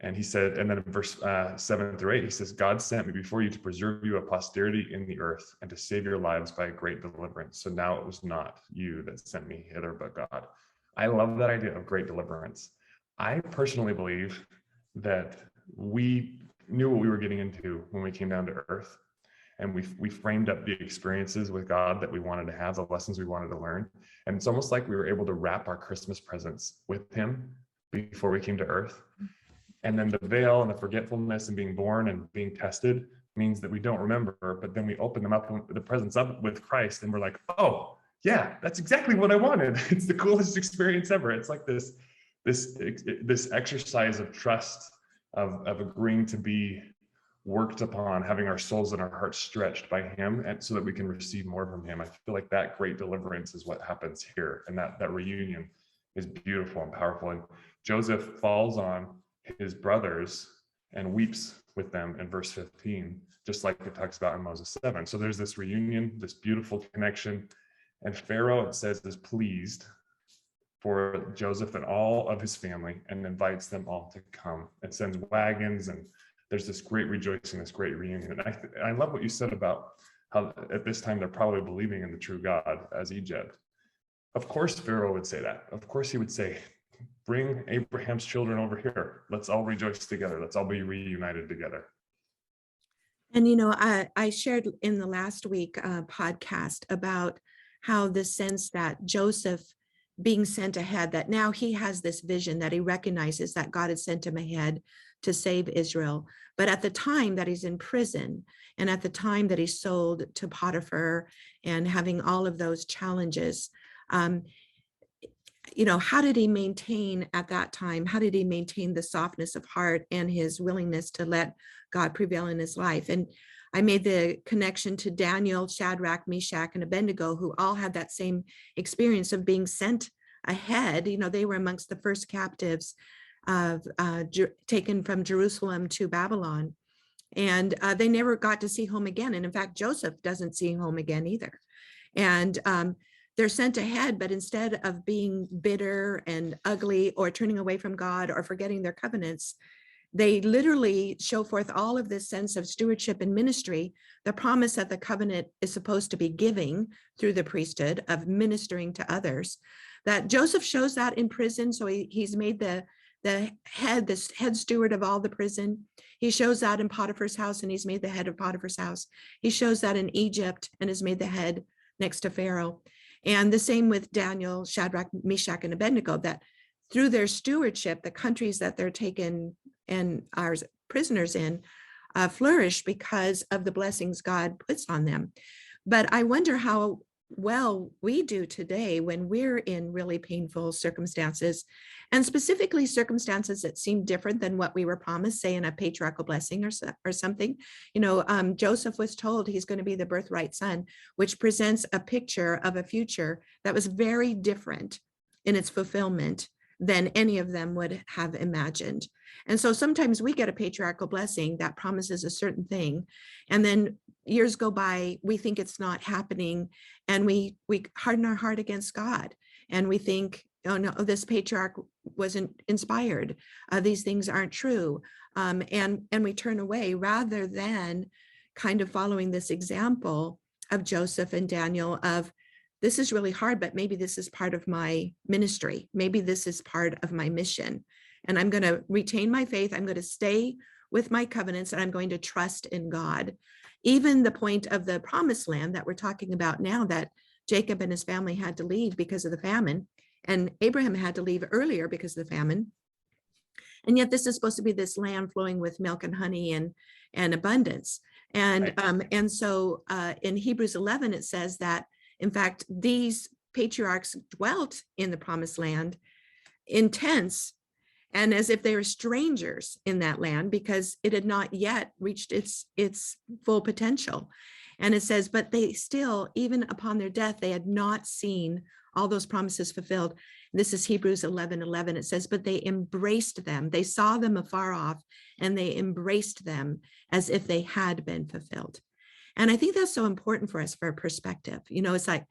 And he said, and then in verse 7 through 8, he says, God sent me before you to preserve you a posterity in the earth and to save your lives by a great deliverance. So now it was not you that sent me hither, but God. I love that idea of great deliverance. I personally believe that we knew what we were getting into when we came down to earth. And we framed up the experiences with God that we wanted to have, the lessons we wanted to learn. And it's almost like we were able to wrap our Christmas presents with him before we came to earth. And then the veil and the forgetfulness and being born and being tested means that we don't remember, but then we open them up, the presents up with Christ, and we're like, oh yeah, that's exactly what I wanted. It's the coolest experience ever. It's like this exercise of trust, of agreeing to be worked upon, having our souls and our hearts stretched by him, and so that we can receive more from him. I feel like that great deliverance is what happens here, and that reunion is beautiful and powerful. And Joseph falls on his brothers and weeps with them in verse 15, just like it talks about in Moses 7. So there's this reunion, this beautiful connection, and Pharaoh, it says, is pleased for Joseph and all of his family and invites them all to come and sends wagons, and there's this great rejoicing, this great reunion. And I love what you said about how at this time they're probably believing in the true God as Egypt. Of course, Pharaoh would say that. Of course, he would say, bring Abraham's children over here. Let's all rejoice together. Let's all be reunited together. And, you know, I shared in the last week podcast about how the sense that Joseph being sent ahead, that now he has this vision that he recognizes that God had sent him ahead to save Israel. But at the time that he's in prison, and at the time that he's sold to Potiphar and having all of those challenges, you know, how did he maintain at that time? How did he maintain the softness of heart and his willingness to let God prevail in his life? And I made the connection to Daniel, Shadrach, Meshach, and Abednego, who all had that same experience of being sent ahead. You know, they were amongst the first captives taken from Jerusalem to Babylon. And they never got to see home again. And in fact, Joseph doesn't see home again either. And they're sent ahead, but instead of being bitter and ugly or turning away from God or forgetting their covenants, They literally show forth all of this sense of stewardship and ministry, the promise that the covenant is supposed to be giving through the priesthood of ministering to others. That Joseph shows that in prison, so he's made the head steward of all the prison. He shows that in Potiphar's house, and he's made the head of Potiphar's house. He shows that in Egypt and is made the head next to Pharaoh. And the same with Daniel, Shadrach, Meshach, and Abednego, that through their stewardship, the countries that they're taken and are prisoners in flourish because of the blessings God puts on them. But I wonder how well we do today when we're in really painful circumstances, and specifically circumstances that seem different than what we were promised, say in a patriarchal blessing or something. Joseph was told he's going to be the birthright son, which presents a picture of a future that was very different in its fulfillment than any of them would have imagined. And so sometimes we get a patriarchal blessing that promises a certain thing, and then years go by, we think it's not happening, and we harden our heart against God, and we think, oh no, this patriarch wasn't inspired. These things aren't true, and we turn away rather than kind of following this example of Joseph and Daniel of, this is really hard, but maybe this is part of my ministry. Maybe this is part of my mission. And I'm going to retain my faith. I'm going to stay with my covenants, and I'm going to trust in God. Even the point of the promised land that we're talking about now, that Jacob and his family had to leave because of the famine, and Abraham had to leave earlier because of the famine. And yet this is supposed to be this land flowing with milk and honey and abundance. And so in Hebrews 11, it says that, in fact, these patriarchs dwelt in the promised land in tents, and as if they were strangers in that land because it had not yet reached its full potential. And it says, but they still, even upon their death, they had not seen all those promises fulfilled. This is Hebrews 11:11. It says, but they embraced them. They saw them afar off, and they embraced them as if they had been fulfilled. And I think that's so important for us, for a perspective. It's like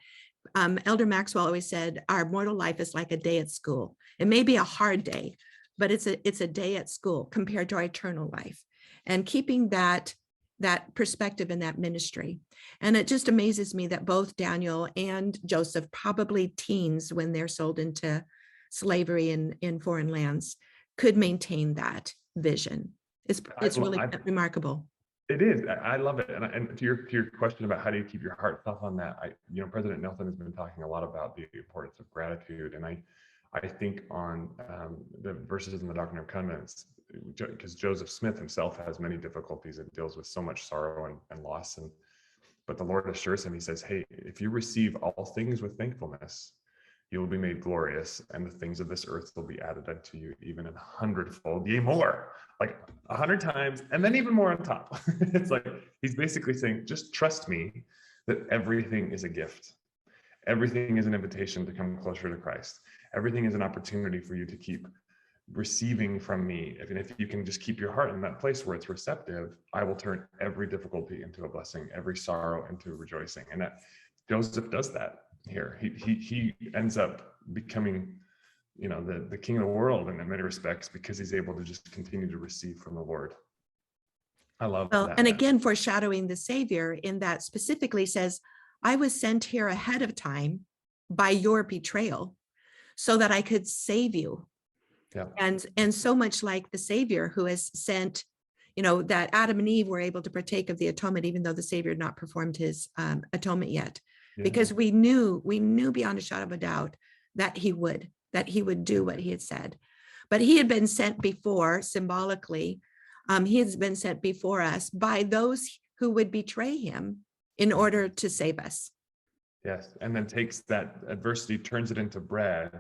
Elder Maxwell always said, our mortal life is like a day at school. It may be a hard day, but it's a day at school compared to our eternal life. And keeping that perspective in that ministry. And it just amazes me that both Daniel and Joseph, probably teens when they're sold into slavery in foreign lands, could maintain that vision. It's really remarkable. It is. I love it. And to your question about how do you keep your heart tough on that, President Nelson has been talking a lot about the importance of gratitude. And I think on the verses in the Doctrine of Covenants, because Joseph Smith himself has many difficulties and deals with so much sorrow and loss. But the Lord assures him, he says, hey, if you receive all things with thankfulness, you will be made glorious, and the things of this earth will be added unto you, even 100-fold, yea more, like 100 times, and then even more on top. It's like, he's basically saying, just trust me that everything is a gift. Everything is an invitation to come closer to Christ. Everything is an opportunity for you to keep receiving from me. If you can just keep your heart in that place where it's receptive, I will turn every difficulty into a blessing, every sorrow into rejoicing. And that Joseph does that here. He ends up becoming, the king of the world in many respects, because he's able to just continue to receive from the Lord. I love that. And again, foreshadowing the Savior in that specifically says, I was sent here ahead of time by your betrayal so that I could save you. Yeah. And so much like the Savior who has sent, that Adam and Eve were able to partake of the atonement, even though the Savior had not performed his atonement yet, because we knew beyond a shadow of a doubt that he would do what he had said. But he had been sent before, symbolically, he has been sent before us by those who would betray him in order to save us. Yes, and then takes that adversity, turns it into bread,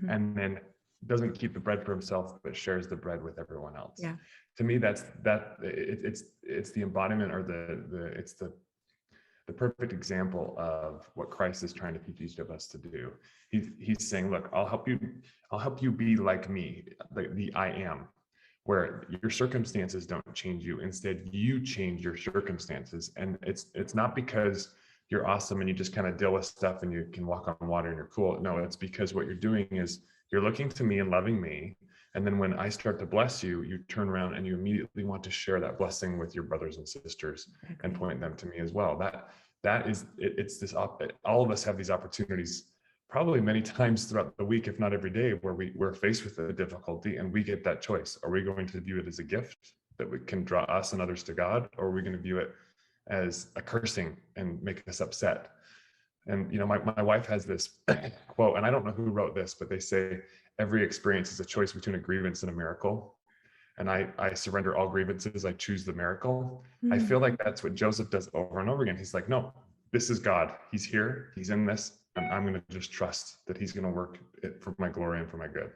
and then doesn't keep the bread for himself, but shares the bread with everyone else. Yeah. To me, it's the embodiment, or it's the perfect example of what Christ is trying to teach each of us to do. He's saying, look, I'll help you be like me, the I am, where your circumstances don't change you. Instead, you change your circumstances. And it's not because you're awesome and you just kind of deal with stuff and you can walk on water and you're cool. No, it's because what you're doing is you're looking to me and loving me, And then when I start to bless you, you turn around and you immediately want to share that blessing with your brothers and sisters and point them to me as well. That is, it's this, all of us have these opportunities probably many times throughout the week, if not every day, where we're faced with a difficulty and we get that choice. Are we going to view it as a gift that we can draw us and others to God, or are we going to view it as a cursing and make us upset? And, you know, my wife has this quote, and I don't know who wrote this, but they say, every experience is a choice between a grievance and a miracle. And I surrender all grievances. I choose the miracle. I feel like that's what Joseph does over and over again. He's like, no, this is God. He's here. He's in this. And I'm going to just trust that he's going to work it for my glory and for my good.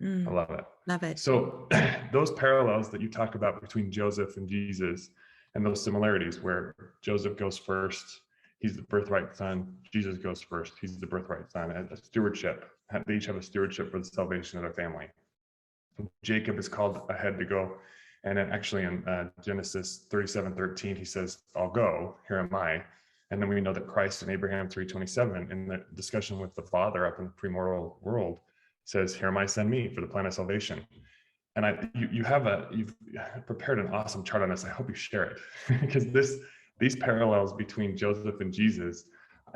I love it. Love it. So those parallels that you talk about between Joseph and Jesus, and those similarities where Joseph goes first, he's the birthright son. Jesus goes first. He's the birthright son. And a stewardship. They each have a stewardship for the salvation of their family. Jacob is called ahead to go. And then actually in Genesis 37:13, he says, I'll go, here am I. And then we know that Christ in Abraham 3:27, in the discussion with the Father up in the premortal world, says, here am I, send me for the plan of salvation. And you've prepared an awesome chart on this. I hope you share it because these parallels between Joseph and Jesus,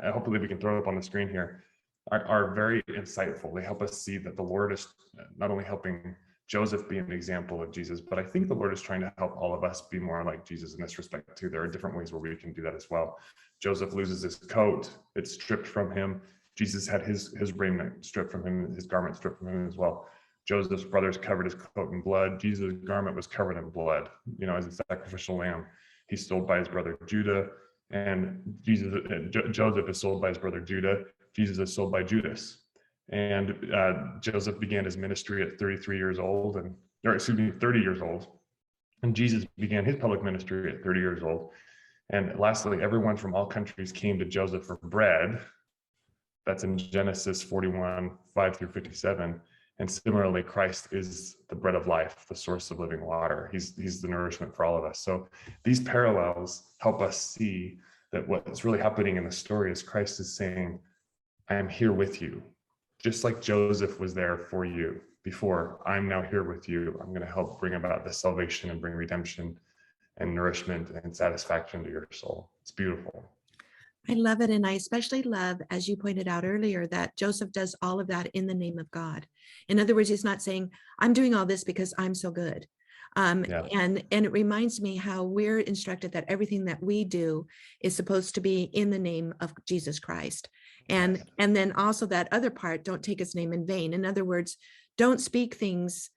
hopefully we can throw it up on the screen here, are very insightful. They help us see that the Lord is not only helping Joseph be an example of Jesus, but I think the Lord is trying to help all of us be more like Jesus in this respect too. There are different ways where we can do that as well. Joseph loses his coat, it's stripped from him. Jesus had his raiment stripped from him, his garment stripped from him as well. Joseph's brothers covered his coat in blood. Jesus' garment was covered in blood, you know, as a sacrificial lamb. He's sold by his brother Judah, and Joseph is sold by his brother Judah. Jesus is sold by Judas. And Joseph began his ministry at 30 years old. And Jesus began his public ministry at 30 years old. And lastly, everyone from all countries came to Joseph for bread. That's in Genesis 41:5-57. And similarly, Christ is the bread of life, the source of living water. He's the nourishment for all of us. So these parallels help us see that what's really happening in the story is Christ is saying, I am here with you. Just like Joseph was there for you before, I'm now here with you. I'm going to help bring about the salvation and bring redemption and nourishment and satisfaction to your soul. It's beautiful. I love it. And I especially love, as you pointed out earlier, that Joseph does all of that in the name of God. In other words, he's not saying, I'm doing all this because I'm so good. And it reminds me how we're instructed that everything that we do is supposed to be in the name of Jesus Christ. And then also that other part, don't take his name in vain. In other words, don't speak things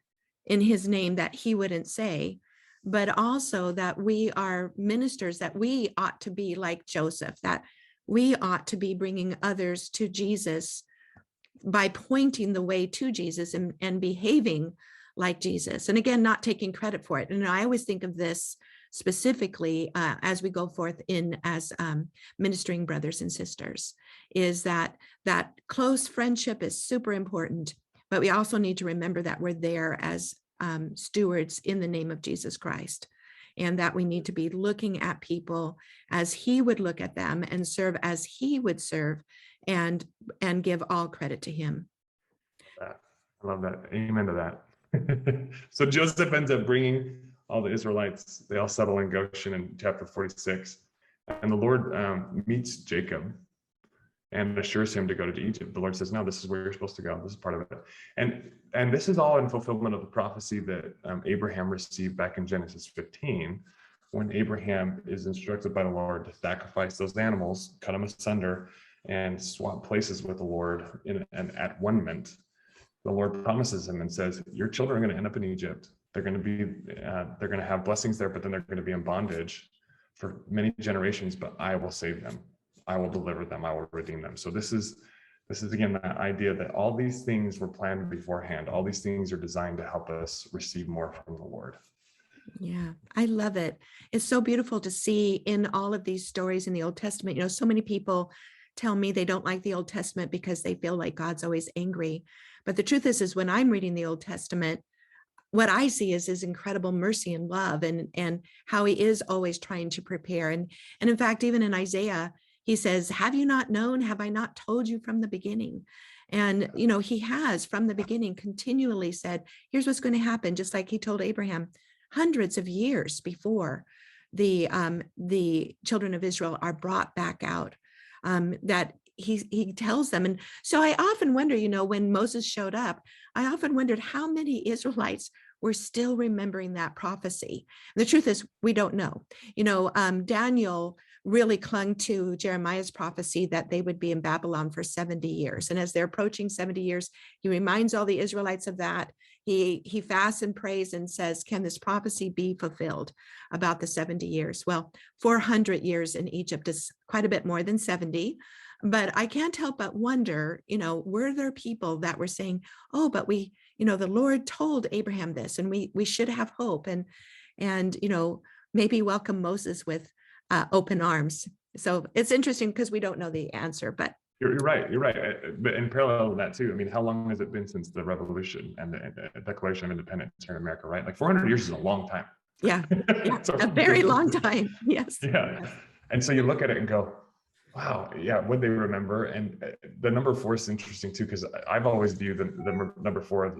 in his name that he wouldn't say, but also that we are ministers, that we ought to be like Joseph, that we ought to be bringing others to Jesus by pointing the way to Jesus and behaving like Jesus. And again, not taking credit for it. And I always think of this specifically as we go forth as ministering brothers and sisters, is that close friendship is super important, but we also need to remember that we're there as stewards in the name of Jesus Christ, and that we need to be looking at people as he would look at them and serve as he would serve, and give all credit to him. I love that. Amen to that. So Joseph ends up bringing all the Israelites. They all settle in Goshen in chapter 46, and the Lord meets Jacob and assures him to go to Egypt. The Lord says, no, this is where you're supposed to go. This is part of it. And this is all in fulfillment of the prophecy that Abraham received back in Genesis 15, when Abraham is instructed by the Lord to sacrifice those animals, cut them asunder, and swap places with the Lord in an at-one-ment. The Lord promises him and says, your children are going to end up in Egypt. They're going to have blessings there, but then they're going to be in bondage for many generations, but I will save them. I will deliver them. I will redeem them. So this is again, that idea that all these things were planned beforehand. All these things are designed to help us receive more from the Lord. Yeah, I love it. It's so beautiful to see in all of these stories in the Old Testament. You know, so many people tell me they don't like the Old Testament because they feel like God's always angry. But the truth is when I'm reading the Old Testament, what I see is his incredible mercy and love, and how he is always trying to prepare. And in fact, even in Isaiah, he says, have you not known? Have I not told you from the beginning? And, he has from the beginning continually said, here's what's going to happen, just like he told Abraham hundreds of years before the children of Israel are brought back out, that he tells them. And so I often wonder, when Moses showed up, I often wondered how many Israelites were still remembering that prophecy. And the truth is, we don't know. Daniel really clung to Jeremiah's prophecy that they would be in Babylon for 70 years. And as they're approaching 70 years, he reminds all the Israelites of that. He fasts and prays and says, can this prophecy be fulfilled about the 70 years? Well, 400 years in Egypt is quite a bit more than 70. But I can't help but wonder, were there people that were saying, oh, but the Lord told Abraham this, and we should have hope, and maybe welcome Moses with open arms. So it's interesting because we don't know the answer, but you're right. But in parallel with that too, I mean, how long has it been since the revolution and the Declaration of Independence here in America, right? Like 400 years is a long time. Yeah, So, a very long time. Yes. Yeah. Yes. And so you look at it and go, wow, yeah, would they remember? And the number 4 is interesting too, because I've always viewed the number 4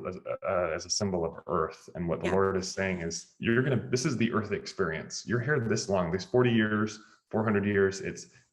as a symbol of earth. And what the Lord is saying is, this is the earth experience. You're here this long, this 40 years, 400 years.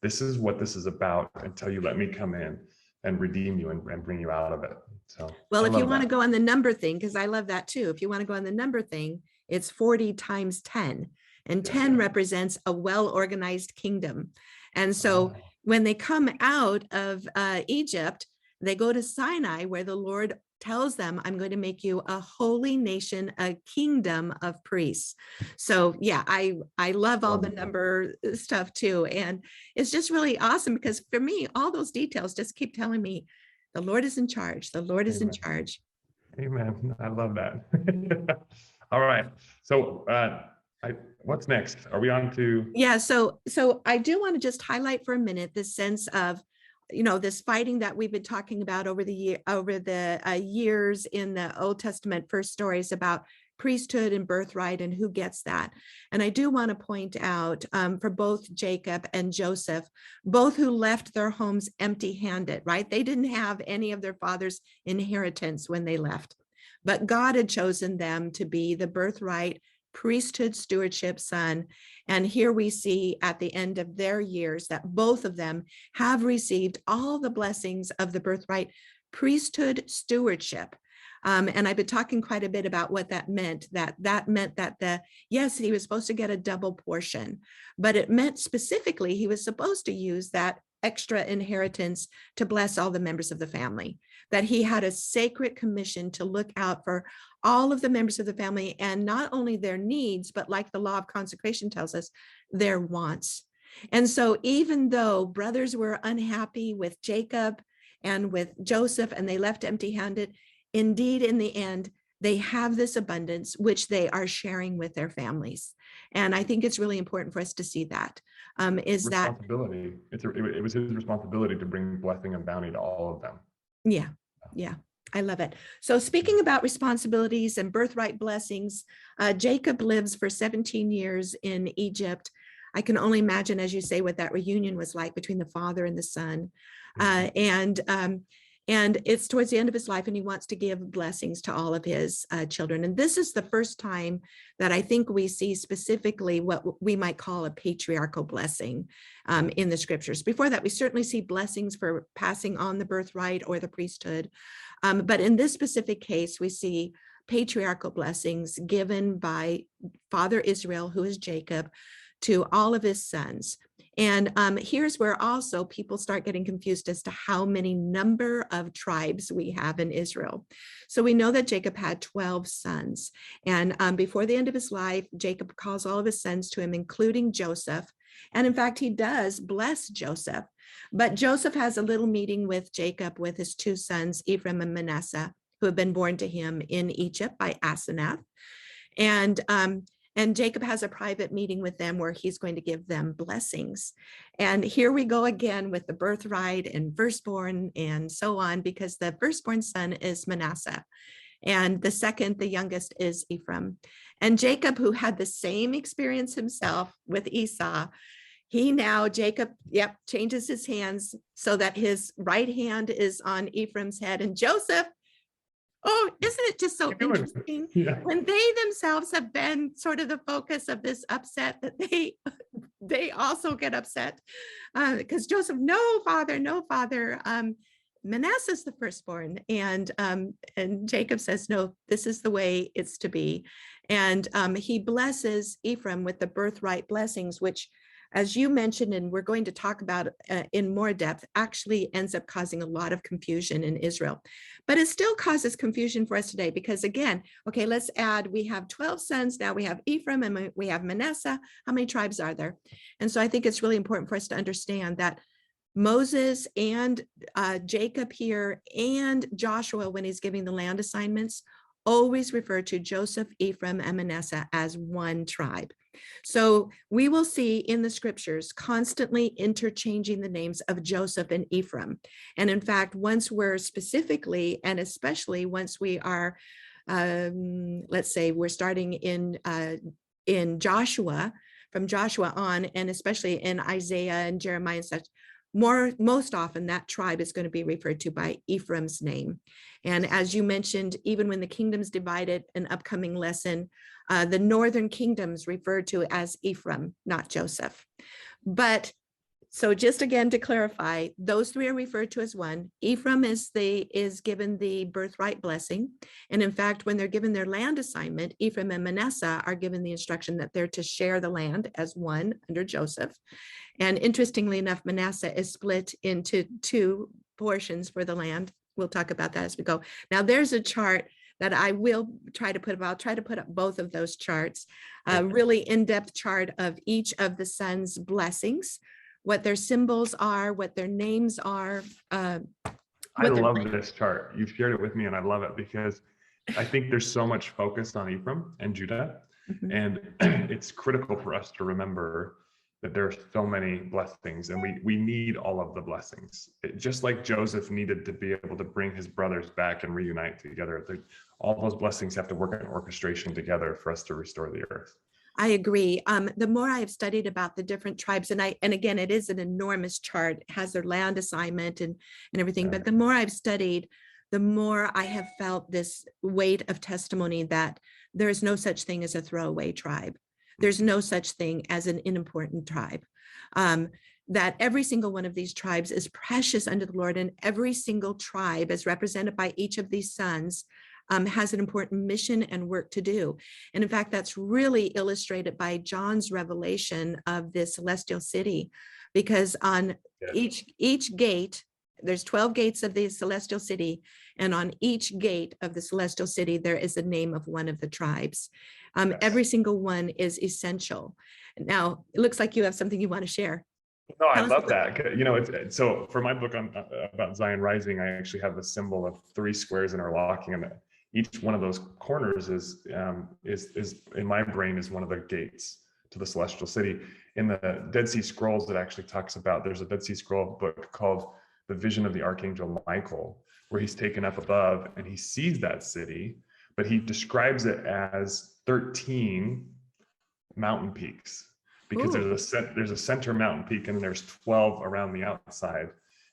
This is what this is about until you let me come in and redeem you and bring you out of it. So, well, if you want to go on the number thing, because I love that too. If you want to go on the number thing, it's 40 times 10, and 10 represents a well-organized kingdom. And so when they come out of Egypt, they go to Sinai, where the Lord tells them, I'm going to make you a holy nation, a kingdom of priests. So yeah, I love all the number stuff too. And it's just really awesome, because for me, all those details just keep telling me the Lord is in charge. The Lord is in charge. Amen. I love that. All right. So what's next? Are we on to? Yeah. So I do want to just highlight for a minute this sense of, this fighting that we've been talking about over the years in the Old Testament first stories about priesthood and birthright and who gets that. And I do want to point out for both Jacob and Joseph, both who left their homes empty-handed, right? They didn't have any of their father's inheritance when they left, but God had chosen them to be the birthright priesthood stewardship son. And here we see at the end of their years that both of them have received all the blessings of the birthright priesthood stewardship. And I've been talking quite a bit about what that meant. That meant that yes, he was supposed to get a double portion, but it meant specifically he was supposed to use that extra inheritance to bless all the members of the family, that he had a sacred commission to look out for all of the members of the family, and not only their needs, but like the law of consecration tells us, their wants. And so even though brothers were unhappy with Jacob and with Joseph, and they left empty-handed, indeed, in the end, they have this abundance, which they are sharing with their families. And I think it's really important for us to see that. Responsibility. It was his responsibility to bring blessing and bounty to all of them. Yeah. I love it. So speaking about responsibilities and birthright blessings, Jacob lives for 17 years in Egypt. I can only imagine, as you say, what that reunion was like between the father and the son. And it's towards the end of his life, and he wants to give blessings to all of his children. And this is the first time that I think we see specifically what we might call a patriarchal blessing in the scriptures. Before that, we certainly see blessings for passing on the birthright or the priesthood. But in this specific case, we see patriarchal blessings given by Father Israel, who is Jacob, to all of his sons. And here's where also people start getting confused as to how many number of tribes we have in Israel. So we know that Jacob had 12 sons. And before the end of his life, Jacob calls all of his sons to him, including Joseph. And in fact, he does bless Joseph. But Joseph has a little meeting with Jacob with his 2 sons, Ephraim and Manasseh, who have been born to him in Egypt by Asenath. And Jacob has a private meeting with them where he's going to give them blessings. And here we go again with the birthright and firstborn and so on, because the firstborn son is Manasseh. And the second, the youngest, is Ephraim. And Jacob, who had the same experience himself with Esau, he now, Jacob, changes his hands so that his right hand is on Ephraim's head, and Joseph, oh, isn't it just so interesting when they themselves have been sort of the focus of this upset, that they also get upset because Joseph, no father, Manasseh's the firstborn, and Jacob says, no, this is the way it's to be, and he blesses Ephraim with the birthright blessings, which, as you mentioned, and we're going to talk about in more depth, actually ends up causing a lot of confusion in Israel. But it still causes confusion for us today because, again, okay, let's add, we have 12 sons, now we have Ephraim and we have Manasseh. How many tribes are there? And so I think it's really important for us to understand that Moses and Jacob here and Joshua, when he's giving the land assignments, always refer to Joseph, Ephraim, and Manasseh as one tribe. So we will see in the scriptures constantly interchanging the names of Joseph and Ephraim. And in fact, once we're specifically, and especially once we are, let's say we're starting in Joshua, from Joshua on, and especially in Isaiah and Jeremiah and such, most often that tribe is going to be referred to by Ephraim's name. And as you mentioned, even when the kingdoms divided, an upcoming lesson, the northern kingdoms referred to as Ephraim, not Joseph. But so just again to clarify, those three are referred to as one. Ephraim is given the birthright blessing. And in fact, when they're given their land assignment, Ephraim and Manasseh are given the instruction that they're to share the land as one under Joseph. And interestingly enough, Manasseh is split into two portions for the land. We'll talk about that as we go. Now there's a chart that I will try to put up. I'll try to put up both of those charts, a really in-depth chart of each of the sons' blessings, what their symbols are, what their names are. I love this chart. You've shared it with me and I love it because I think there's so much focus on Ephraim and Judah. Mm-hmm. And it's critical for us to remember that there are so many blessings and we need all of the blessings. Just like Joseph needed to be able to bring his brothers back and reunite together, all those blessings have to work in orchestration together for us to restore the earth. I agree. The more I have studied about the different tribes, and again, it is an enormous chart, it has their land assignment and everything, but the more I've studied, the more I have felt this weight of testimony that there is no such thing as a throwaway tribe. There's no such thing as an unimportant tribe. That every single one of these tribes is precious unto the Lord, and every single tribe, as represented by each of these sons, has an important mission and work to do. And in fact, that's really illustrated by John's revelation of the celestial city, because on each gate, there's 12 gates of the celestial city, and on each gate of the celestial city, there is the name of one of the tribes. Every single one is essential. Now, it looks like you have something you want to share. No, I love that. You know, so for my book about Zion Rising, I actually have a symbol of 3 squares interlocking, and each one of those corners is in my brain is one of the gates to the celestial city. In the Dead Sea Scrolls, it actually talks about, there's a Dead Sea Scroll book called The Vision of the Archangel Michael, where he's taken up above and he sees that city, but he describes it as 13 mountain peaks, because there's a center mountain peak and there's 12 around the outside,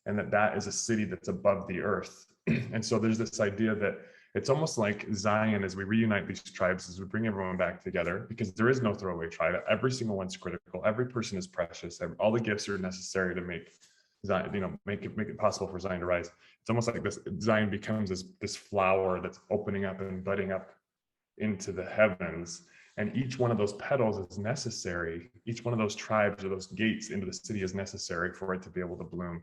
and that is a city that's above the earth. And so there's this idea that it's almost like Zion, as we reunite these tribes, as we bring everyone back together, because there is no throwaway tribe. Every single one's critical. Every person is precious. All the gifts are necessary to make Zion, make it possible for Zion to rise. It's almost like this Zion becomes this flower that's opening up and budding up into the heavens. And each one of those petals is necessary. Each one of those tribes or those gates into the city is necessary for it to be able to bloom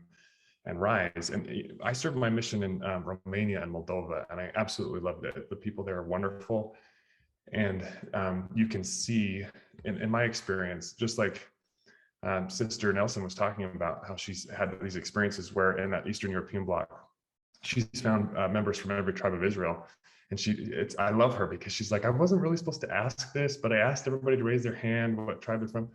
and rise. And I served my mission in Romania and Moldova, and I absolutely loved it. The people there are wonderful. And you can see in my experience, just like Sister Nelson was talking about, how she's had these experiences where in that Eastern European bloc, she's found members from every tribe of Israel. And I love her because she's like, I wasn't really supposed to ask this, but I asked everybody to raise their hand, what tribe they're from.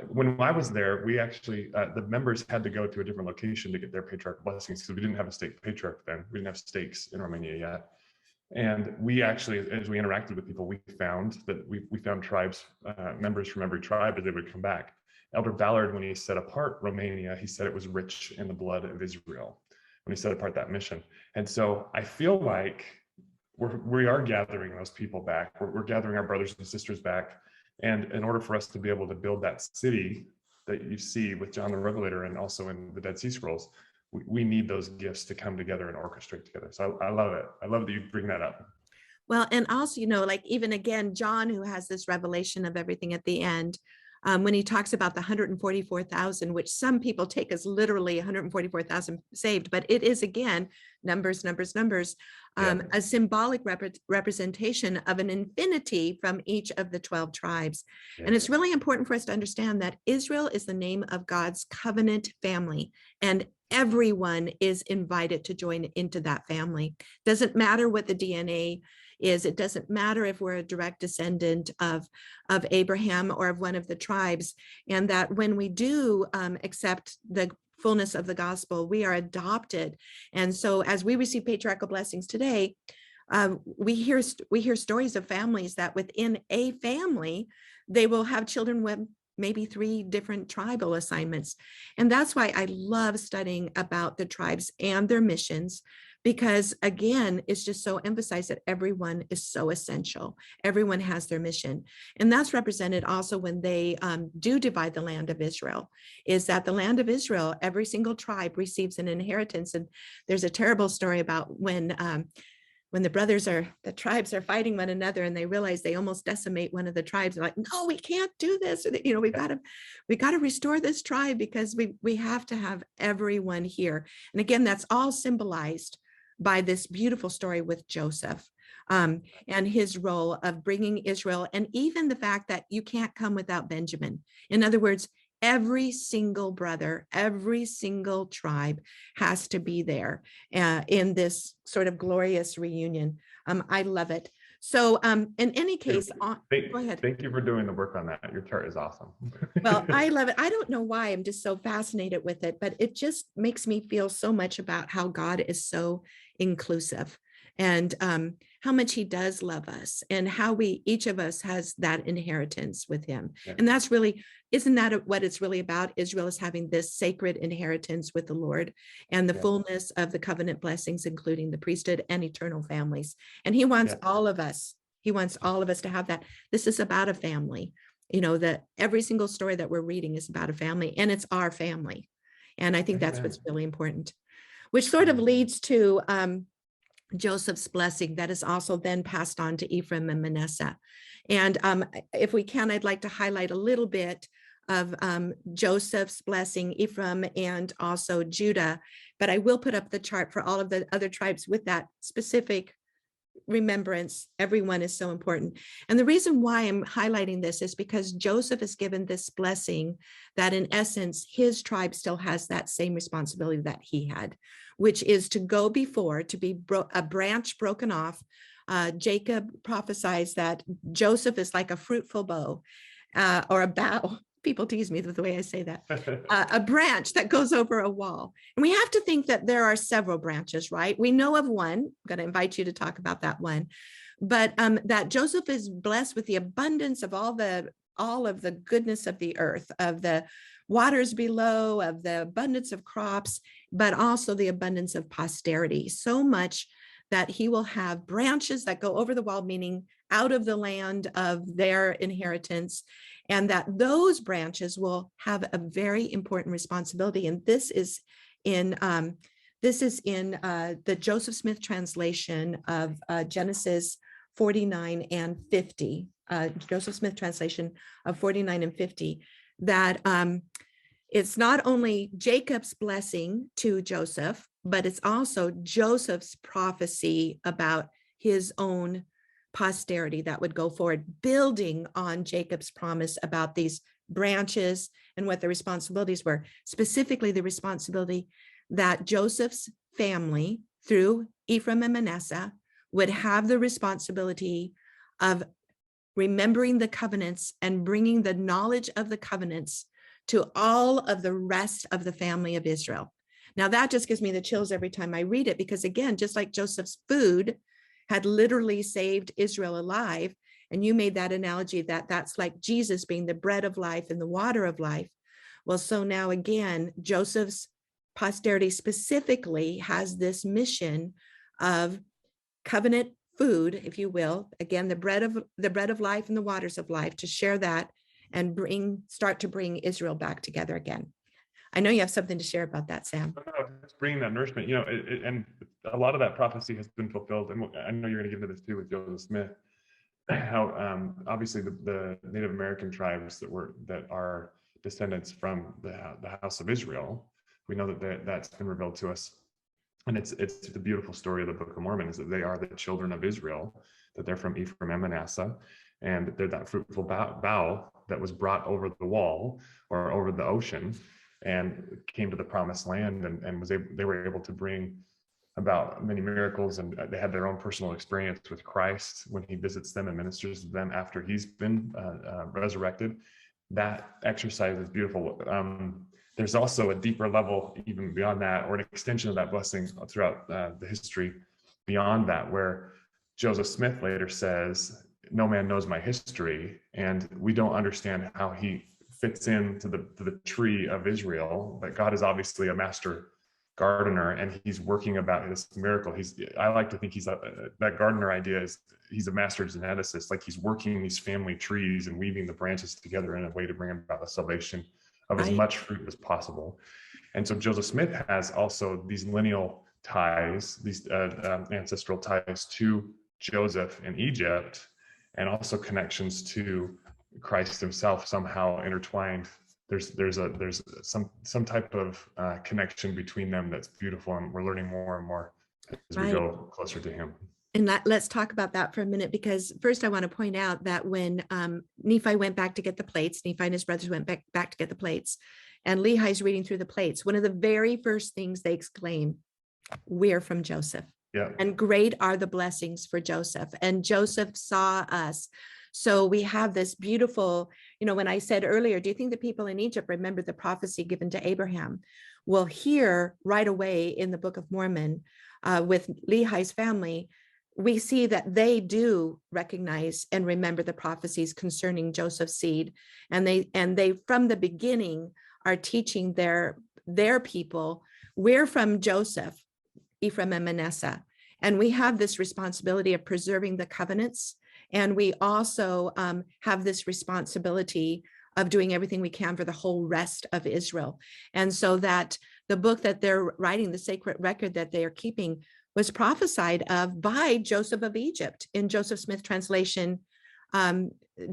When I was there, we actually, the members had to go to a different location to get their patriarchal blessings, because we didn't have a stake patriarch then. We didn't have stakes in Romania yet. And we actually, as we interacted with people, we found that we found tribes, members from every tribe, as they would come back. Elder Ballard, when he set apart Romania, he said it was rich in the blood of Israel when he set apart that mission. And so I feel like we are gathering those people back. We're gathering our brothers and sisters back. And in order for us to be able to build that city that you see with John the Revelator and also in the Dead Sea Scrolls, we need those gifts to come together and orchestrate together. So I love it. I love that you bring that up. Well, and also, like even again, John, who has this revelation of everything at the end, when he talks about the 144,000, which some people take as literally 144,000 saved, but it is again, numbers, a symbolic representation of an infinity from each of the 12 tribes. Yeah. And it's really important for us to understand that Israel is the name of God's covenant family, and everyone is invited to join into that family. Doesn't matter what the DNA is. It doesn't matter if we're a direct descendant of Abraham or of one of the tribes. And that when we do accept the fullness of the gospel, we are adopted. And so as we receive patriarchal blessings today, we hear stories of families that within a family, they will have children with maybe 3 different tribal assignments. And that's why I love studying about the tribes and their missions, because again, it's just so emphasized that everyone is so essential. Everyone has their mission. And that's represented also when they do divide the land of Israel, is that the land of Israel, every single tribe receives an inheritance. And there's a terrible story about when the tribes are fighting one another and they realize they almost decimate one of the tribes. They're like, no, we can't do this. We've got to restore this tribe because we have to have everyone here. And again, that's all symbolized by this beautiful story with Joseph and his role of bringing Israel, and even the fact that you can't come without Benjamin. In other words, every single brother, every single tribe has to be there in this sort of glorious reunion. I love it. So in any case, go ahead. Thank you for doing the work on that. Your chart is awesome. Well, I love it. I don't know why I'm just so fascinated with it, but it just makes me feel so much about how God is so inclusive, and how much he does love us, and how each of us has that inheritance with him. Yeah. And that's really, isn't that what it's really about? Israel is having this sacred inheritance with the Lord and the fullness of the covenant blessings, including the priesthood and eternal families. And he wants all of us. He wants all of us to have that. This is about a family. That every single story that we're reading is about a family, and it's our family. And I think that's what's really important, which sort of leads to Joseph's blessing that is also then passed on to Ephraim and Manasseh. And if we can, I'd like to highlight a little bit of Joseph's blessing, Ephraim and also Judah, but I will put up the chart for all of the other tribes with that specific remembrance. Everyone is so important. And the reason why I'm highlighting this is because Joseph is given this blessing that in essence, his tribe still has that same responsibility that he had, which is to go before, to be a branch broken off. Jacob prophesies that Joseph is like a fruitful bow or a bough. People tease me with the way I say that. A branch that goes over a wall. And we have to think that there are several branches, right? We know of one. I'm going to invite you to talk about that one. But that Joseph is blessed with the abundance of all of the goodness of the earth, of the waters below, of the abundance of crops, but also the abundance of posterity. So much that he will have branches that go over the wall, meaning out of the land of their inheritance, and that those branches will have a very important responsibility. And this is in the Joseph Smith translation of Genesis 49 and 50, Joseph Smith translation of 49 and 50, that it's not only Jacob's blessing to Joseph, but it's also Joseph's prophecy about his own posterity that would go forward, building on Jacob's promise about these branches and what the responsibilities were, specifically the responsibility that Joseph's family through Ephraim and Manasseh would have the responsibility of remembering the covenants and bringing the knowledge of the covenants to all of the rest of the family of Israel. Now that just gives me the chills every time I read it, because again, just like Joseph's food had literally saved Israel alive, and you made that analogy that that's like Jesus being the bread of life and the water of life, Well, so now again, Joseph's posterity specifically has this mission of covenant food, if you will, again, the bread of life and the waters of life, to share that and start to bring Israel back together again. I know you have something to share about that, Sam. It's bringing that nourishment, and a lot of that prophecy has been fulfilled. And I know you're going to get into this too with Joseph Smith, how obviously the Native American tribes that are descendants from the house of Israel, we know that's been revealed to us. And it's the beautiful story of the Book of Mormon, is that they are the children of Israel, that they're from Ephraim and Manasseh, and they're that fruitful bough that was brought over the wall or over the ocean and came to the promised land, and they were able to bring about many miracles, and they had their own personal experience with Christ when he visits them and ministers to them after he's been resurrected. That exercise is beautiful. There's also a deeper level even beyond that, or an extension of that blessing throughout the history beyond that, where Joseph Smith later says, no man knows my history, and we don't understand how he fits into the tree of Israel. But God is obviously a master gardener, and he's working about this miracle. I like to think that gardener idea is he's a master geneticist, like he's working these family trees and weaving the branches together in a way to bring about the salvation of as much fruit as possible. And so Joseph Smith has also these lineal ties, these ancestral ties to Joseph in Egypt, and also connections to Christ himself somehow intertwined. There's some type of connection between them that's beautiful, and we're learning more and more as we go closer to him. And let's talk about that for a minute, because first I want to point out that when Nephi went back to get the plates, Nephi and his brothers went back to get the plates, and Lehi's reading through the plates, one of the very first things they exclaim, we're from Joseph. Yeah. And great are the blessings for Joseph. And Joseph saw us. So we have this beautiful, when I said earlier, do you think the people in Egypt remember the prophecy given to Abraham? Well, here right away in the Book of Mormon, with Lehi's family, we see that they do recognize and remember the prophecies concerning Joseph's seed. And they from the beginning are teaching their people, we're from Joseph, Ephraim and Manasseh. And we have this responsibility of preserving the covenants. And we also have this responsibility of doing everything we can for the whole rest of Israel. And so that the book that they're writing, the sacred record that they are keeping, was prophesied of by Joseph of Egypt in Joseph Smith translation,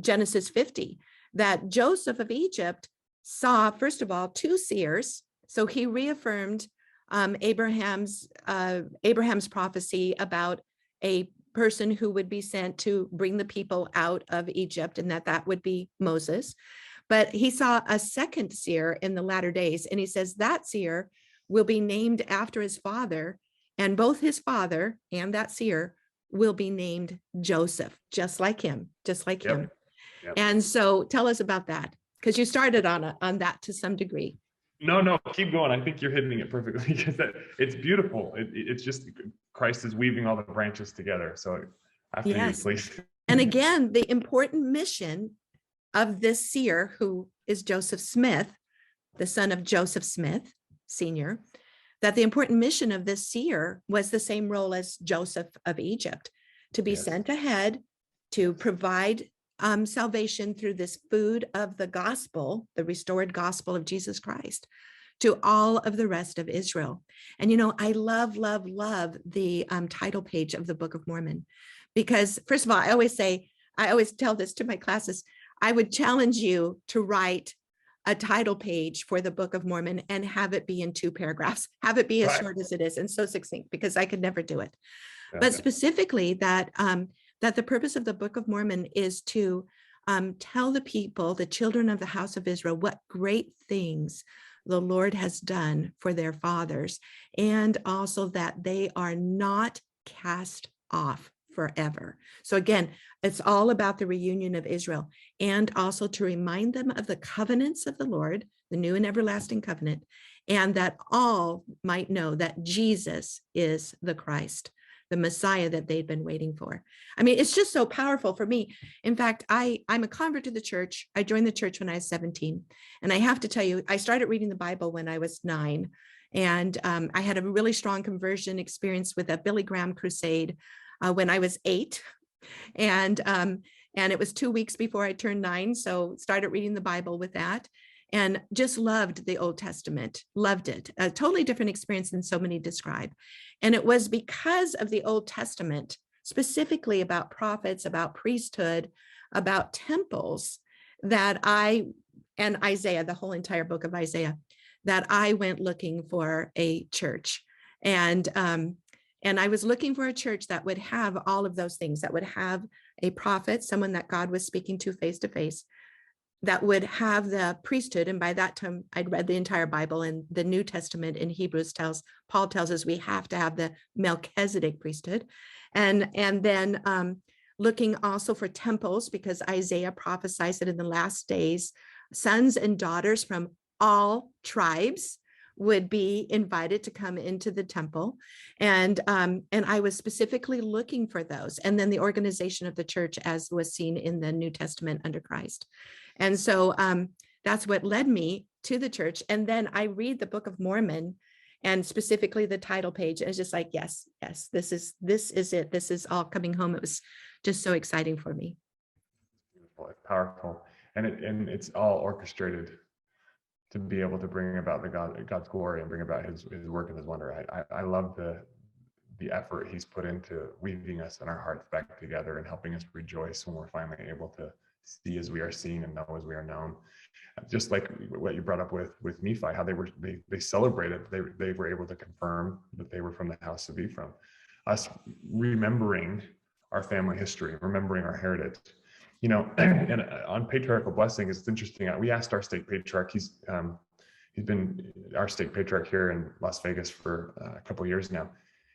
Genesis 50, that Joseph of Egypt saw, first of all, two seers. So he reaffirmed Abraham's prophecy about a person who would be sent to bring the people out of Egypt, and that would be Moses. But he saw a second seer in the latter days, and he says that seer will be named after his father, and both his father and that seer will be named Joseph, just like him. Yep. And so tell us about that, because you started on that to some degree. No, keep going. I think you're hitting it perfectly, because it's beautiful. It's just Christ is weaving all the branches together. So after you, please. And again, the important mission of this seer, who is Joseph Smith, the son of Joseph Smith Sr., that the important mission of this seer was the same role as Joseph of Egypt, to be sent ahead to provide salvation through this food of the gospel, the restored gospel of Jesus Christ, to all of the rest of Israel. And, I love the title page of the Book of Mormon, because first of all, I always tell this to my classes, I would challenge you to write a title page for the Book of Mormon and have it be in 2 paragraphs, have it be as short as it is and so succinct, because I could never do it. But specifically that the purpose of the Book of Mormon is to tell the people, the children of the house of Israel, what great things the Lord has done for their fathers, and also that they are not cast off forever. So again, it's all about the reunion of Israel, and also to remind them of the covenants of the Lord, the new and everlasting covenant, and that all might know that Jesus is the Christ, the Messiah that they'd been waiting for. I mean, it's just so powerful for me. In fact, I'm a convert to the church. I joined the church when I was 17. And I have to tell you, I started reading the Bible when I was 9. And I had a really strong conversion experience with a Billy Graham crusade when I was 8. And it was 2 weeks before I turned 9. So started reading the Bible with that and just loved the Old Testament, loved it. A totally different experience than so many describe. And it was because of the Old Testament, specifically about prophets, about priesthood, about temples, that and Isaiah, the whole entire book of Isaiah, that I went looking for a church. And I was looking for a church that would have all of those things, that would have a prophet, someone that God was speaking to face, that would have the priesthood. And by that time, I'd read the entire Bible, and the New Testament in Hebrews Paul tells us we have to have the Melchizedek priesthood. And then looking also for temples, because Isaiah prophesies that in the last days, sons and daughters from all tribes would be invited to come into the temple. And I was specifically looking for those. And then the organization of the church as was seen in the New Testament under Christ. And so that's what led me to the church. And then I read the Book of Mormon, and specifically the title page. And it's just like, yes, this is it. This is all coming home. It was just so exciting for me. Beautiful, it's powerful. And it's all orchestrated to be able to bring about God's glory and bring about his work and his wonder. I love the effort he's put into weaving us and our hearts back together and helping us rejoice when we're finally able to see as we are seen and know as we are known. Just like what you brought up with Nephi, how they celebrated, they were able to confirm that they were from the house of Ephraim. Us remembering our family history, remembering our heritage. You know, and on patriarchal blessing, it's interesting. We asked our state patriarch, he's been our state patriarch here in Las Vegas for a couple of years now.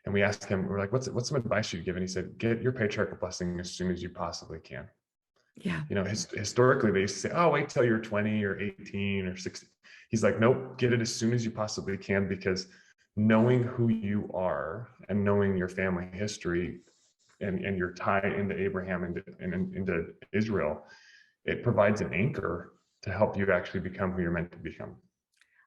And we asked him, we're like, what's some advice you'd give? And he said, get your patriarchal blessing as soon as you possibly can. Yeah. You know, historically they used to say, oh, wait till you're 20 or 18 or 60. He's like, nope, get it as soon as you possibly can, because knowing who you are and knowing your family history and your tie into Abraham and into Israel, it provides an anchor to help you actually become who you're meant to become.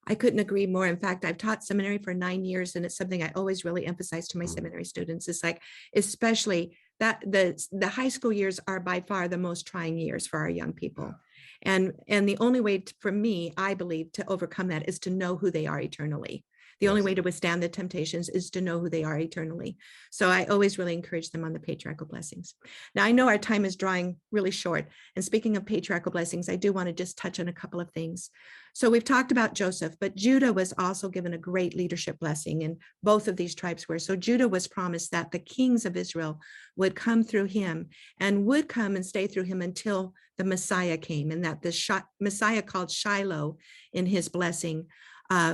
I couldn't agree more. In fact, I've taught seminary for 9 years, and it's something I always really emphasize to my seminary students. It's like, especially that the high school years are by far the most trying years for our young people. And the only way for me, I believe, to overcome that is to know who they are eternally. The only way to withstand the temptations is to know who they are eternally. So I always really encourage them on the patriarchal blessings. Now, I know our time is drawing really short. And speaking of patriarchal blessings, I do want to just touch on a couple of things. So we've talked about Joseph, but Judah was also given a great leadership blessing, and both of these tribes were. So Judah was promised that the kings of Israel would come through him and would come and stay through him until the Messiah came, and that the Messiah called Shiloh in his blessing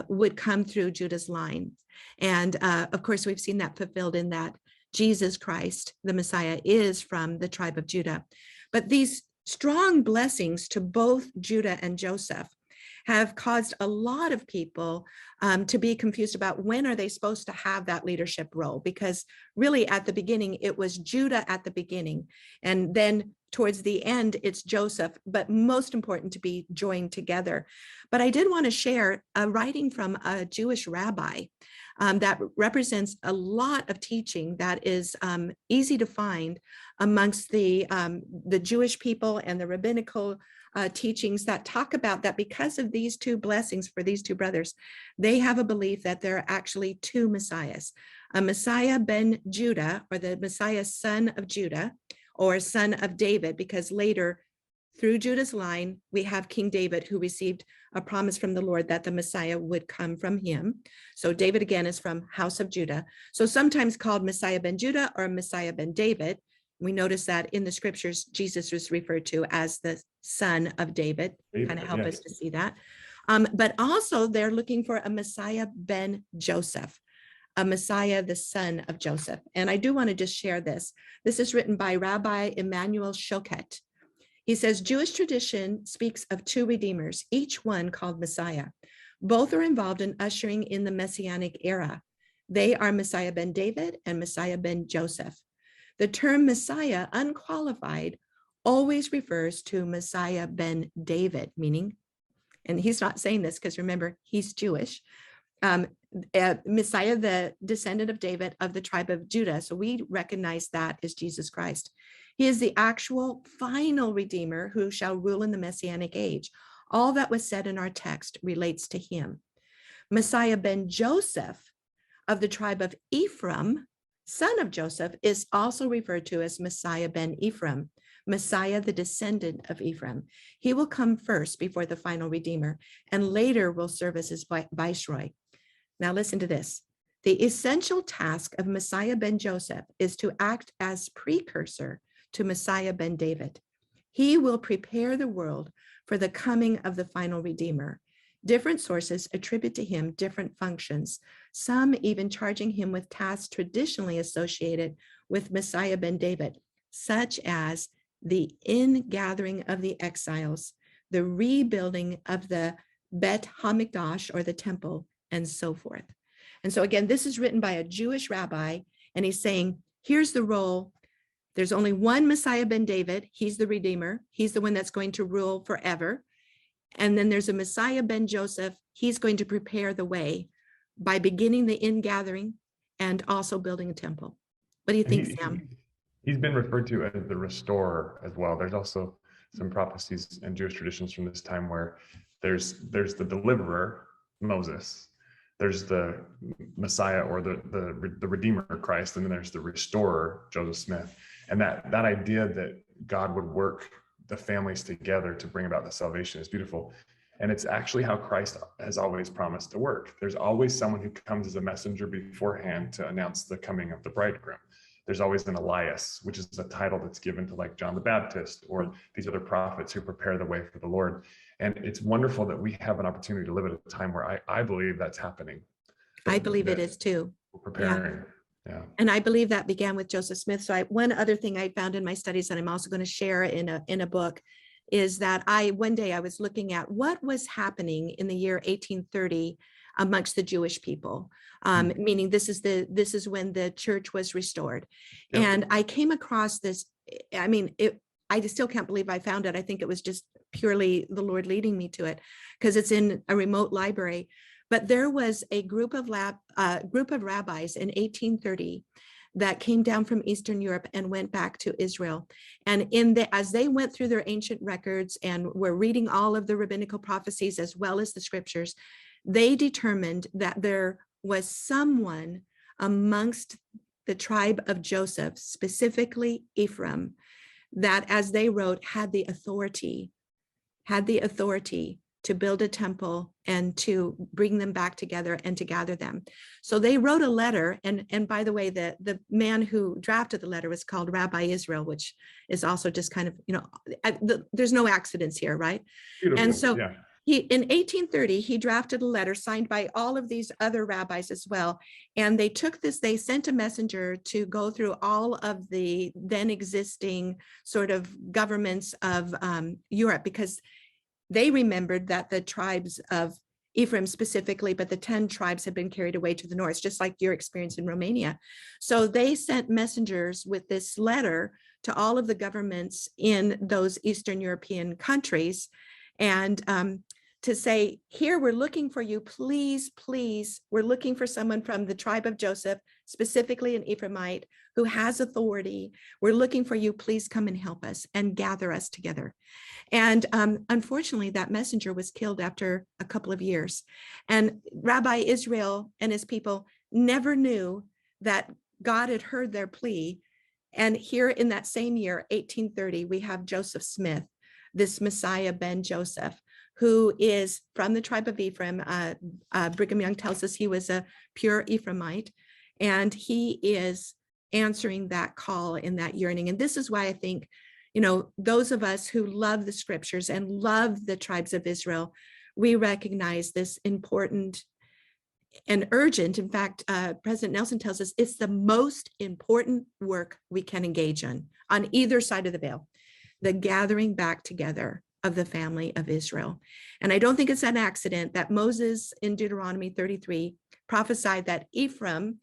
would come through Judah's line. And of course, we've seen that fulfilled in that Jesus Christ, the Messiah, is from the tribe of Judah. But these strong blessings to both Judah and Joseph have caused a lot of people to be confused about when are they supposed to have that leadership role, because really at the beginning, it was Judah at the beginning. And then towards the end, it's Joseph, but most important to be joined together. But I did want to share a writing from a Jewish rabbi that represents a lot of teaching that is easy to find amongst the Jewish people and the rabbinical teachings that talk about that because of these two blessings for these two brothers, they have a belief that there are actually two Messiahs, a Messiah ben Judah, or the Messiah son of Judah, or son of David, because later through Judah's line, we have King David, who received a promise from the Lord that the Messiah would come from him. So David again is from house of Judah. So sometimes called Messiah ben Judah or Messiah ben David. We notice that in the scriptures, Jesus was referred to as the son of David, kind of help us to see that. But also they're looking for a Messiah ben Joseph, a Messiah, the son of Joseph. And I do want to just share this. This is written by Rabbi Emmanuel Shoket. He says, Jewish tradition speaks of two redeemers, each one called Messiah. Both are involved in ushering in the Messianic era. They are Messiah ben David and Messiah ben Joseph. The term Messiah, unqualified, always refers to Messiah ben David, meaning, and he's not saying this because remember, he's Jewish, Messiah, the descendant of David of the tribe of Judah. So we recognize that as Jesus Christ. He is the actual final Redeemer who shall rule in the Messianic age. All that was said in our text relates to him. Messiah ben Joseph of the tribe of Ephraim, son of Joseph, is also referred to as Messiah ben Ephraim, Messiah, the descendant of Ephraim. He will come first before the final Redeemer and later will serve as his viceroy. Now listen to this. The essential task of Messiah ben Joseph is to act as precursor to Messiah ben David. He will prepare the world for the coming of the final Redeemer. Different sources attribute to him different functions, some even charging him with tasks traditionally associated with Messiah ben David, such as the ingathering of the exiles, the rebuilding of the Bet HaMikdash, or the temple, and so forth. And so again, this is written by a Jewish rabbi, and he's saying, here's the role. There's only one Messiah ben David. He's the Redeemer. He's the one that's going to rule forever. And then there's a Messiah ben Joseph. He's going to prepare the way by beginning the ingathering and also building a temple. What do you think, Sam? He's been referred to as the restorer as well. There's also some prophecies and Jewish traditions from this time where there's the deliverer, Moses. There's the Messiah, or the Redeemer, Christ, and then there's the restorer, Joseph Smith. And that idea that God would work the families together to bring about the salvation is beautiful. And it's actually how Christ has always promised to work. There's always someone who comes as a messenger beforehand to announce the coming of the bridegroom. There's always an Elias, which is a title that's given to like John the Baptist or these other prophets who prepare the way for the Lord. And it's wonderful that we have an opportunity to live at a time where I believe that's happening. I believe it is too. We're preparing. Yeah. And I believe that began with Joseph Smith. So one other thing I found in my studies that I'm also going to share in a book is that one day I was looking at what was happening in the year 1830 amongst the Jewish people, meaning this is when the church was restored. Yep. And I came across this. I mean, I still can't believe I found it. I think it was just purely the Lord leading me to it because it's in a remote library. But there was a group of rabbis in 1830 that came down from Eastern Europe and went back to Israel. And as they went through their ancient records and were reading all of the rabbinical prophecies as well as the scriptures, they determined that there was someone amongst the tribe of Joseph, specifically Ephraim, that, as they wrote, had the authority to build a temple and to bring them back together and to gather them. So they wrote a letter, and by the way, the man who drafted the letter was called Rabbi Israel, which is also just kind of, there's no accidents here, right? Beautiful. And so yeah. In 1830, he drafted a letter signed by all of these other rabbis as well. And they sent a messenger to go through all of the then existing sort of governments of Europe, because they remembered that the tribes of Ephraim specifically, but the 10 tribes had been carried away to the north, just like your experience in Romania. So they sent messengers with this letter to all of the governments in those Eastern European countries, and to say, here, we're looking for you, please, we're looking for someone from the tribe of Joseph, specifically an Ephraimite, who has authority. We're looking for you, please come and help us and gather us together. And unfortunately, that messenger was killed after a couple of years. And Rabbi Israel and his people never knew that God had heard their plea. And here in that same year, 1830, we have Joseph Smith, this Messiah ben Joseph, who is from the tribe of Ephraim. Brigham Young tells us he was a pure Ephraimite, and he is answering that call in that yearning. And this is why I think, those of us who love the scriptures and love the tribes of Israel, we recognize this important and urgent. In fact, President Nelson tells us it's the most important work we can engage in on either side of the veil, the gathering back together of the family of Israel. And I don't think it's an accident that Moses in Deuteronomy 33 prophesied that Ephraim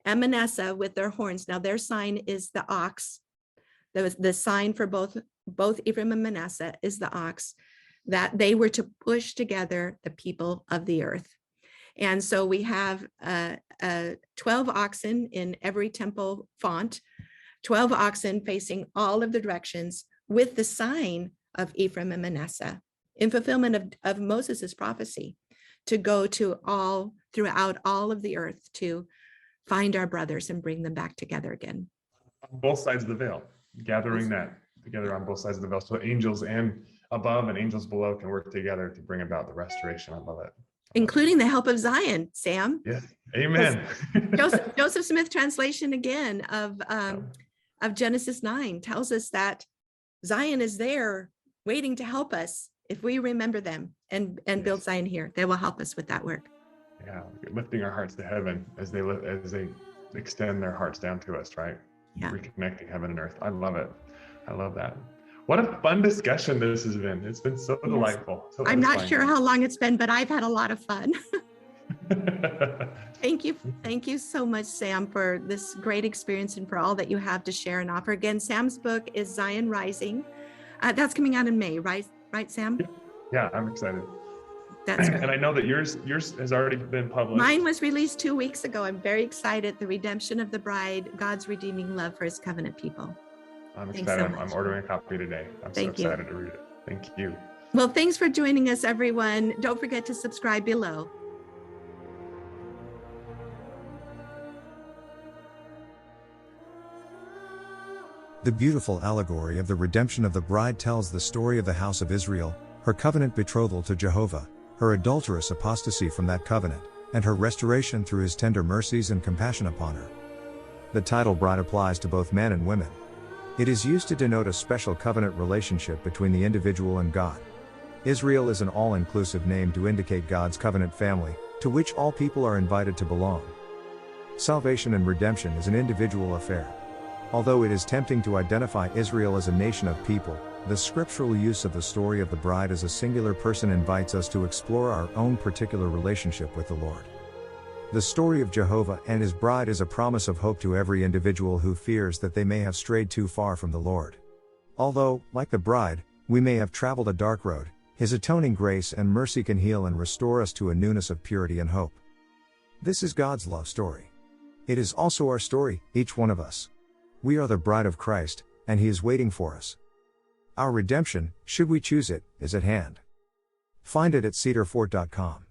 and Manasseh with their horns, now their sign is the ox, the sign for both Ephraim and Manasseh is the ox, that they were to push together the people of the earth. And so we have 12 oxen in every temple font, 12 oxen facing all of the directions with the sign of Ephraim and Manasseh in fulfillment of Moses's prophecy to go throughout all of the earth to find our brothers and bring them back together again. On both sides of the veil, gathering that together on both sides of the veil. So angels and above and angels below can work together to bring about the restoration. I love it. Including the help of Zion, Sam. Yes, amen. Joseph Smith translation again of Genesis 9 tells us that Zion is there waiting to help us if we remember them and build Zion here. They will help us with that work. Yeah, lifting our hearts to heaven as they extend their hearts down to us, right? Yeah. Reconnecting heaven and earth. I love it. I love that. What a fun discussion this has been. It's been so delightful. So I'm not sure how long it's been, but I've had a lot of fun. Thank you so much, Sam, for this great experience and for all that you have to share and offer. Again, Sam's book is Zion Rising. That's coming out in May, right, Sam? Yeah, I'm excited. That's great. And I know that yours has already been published. Mine was released 2 weeks ago. I'm very excited. The Redemption of the Bride, God's redeeming love for his covenant people. I'm excited. I'm ordering a copy today. I'm so excited to read it. Thank you. Well, thanks for joining us, everyone. Don't forget to subscribe below. The beautiful allegory of the redemption of the bride tells the story of the house of Israel, her covenant betrothal to Jehovah, her adulterous apostasy from that covenant, and her restoration through his tender mercies and compassion upon her. The title bride applies to both men and women. It is used to denote a special covenant relationship between the individual and God. Israel is an all-inclusive name to indicate God's covenant family, to which all people are invited to belong. Salvation and redemption is an individual affair. Although it is tempting to identify Israel as a nation of people, the scriptural use of the story of the bride as a singular person invites us to explore our own particular relationship with the Lord. The story of Jehovah and his bride is a promise of hope to every individual who fears that they may have strayed too far from the Lord. Although, like the bride, we may have traveled a dark road, his atoning grace and mercy can heal and restore us to a newness of purity and hope. This is God's love story. It is also our story, each one of us. We are the bride of Christ, and he is waiting for us. Our redemption, should we choose it, is at hand. Find it at cedarfort.com.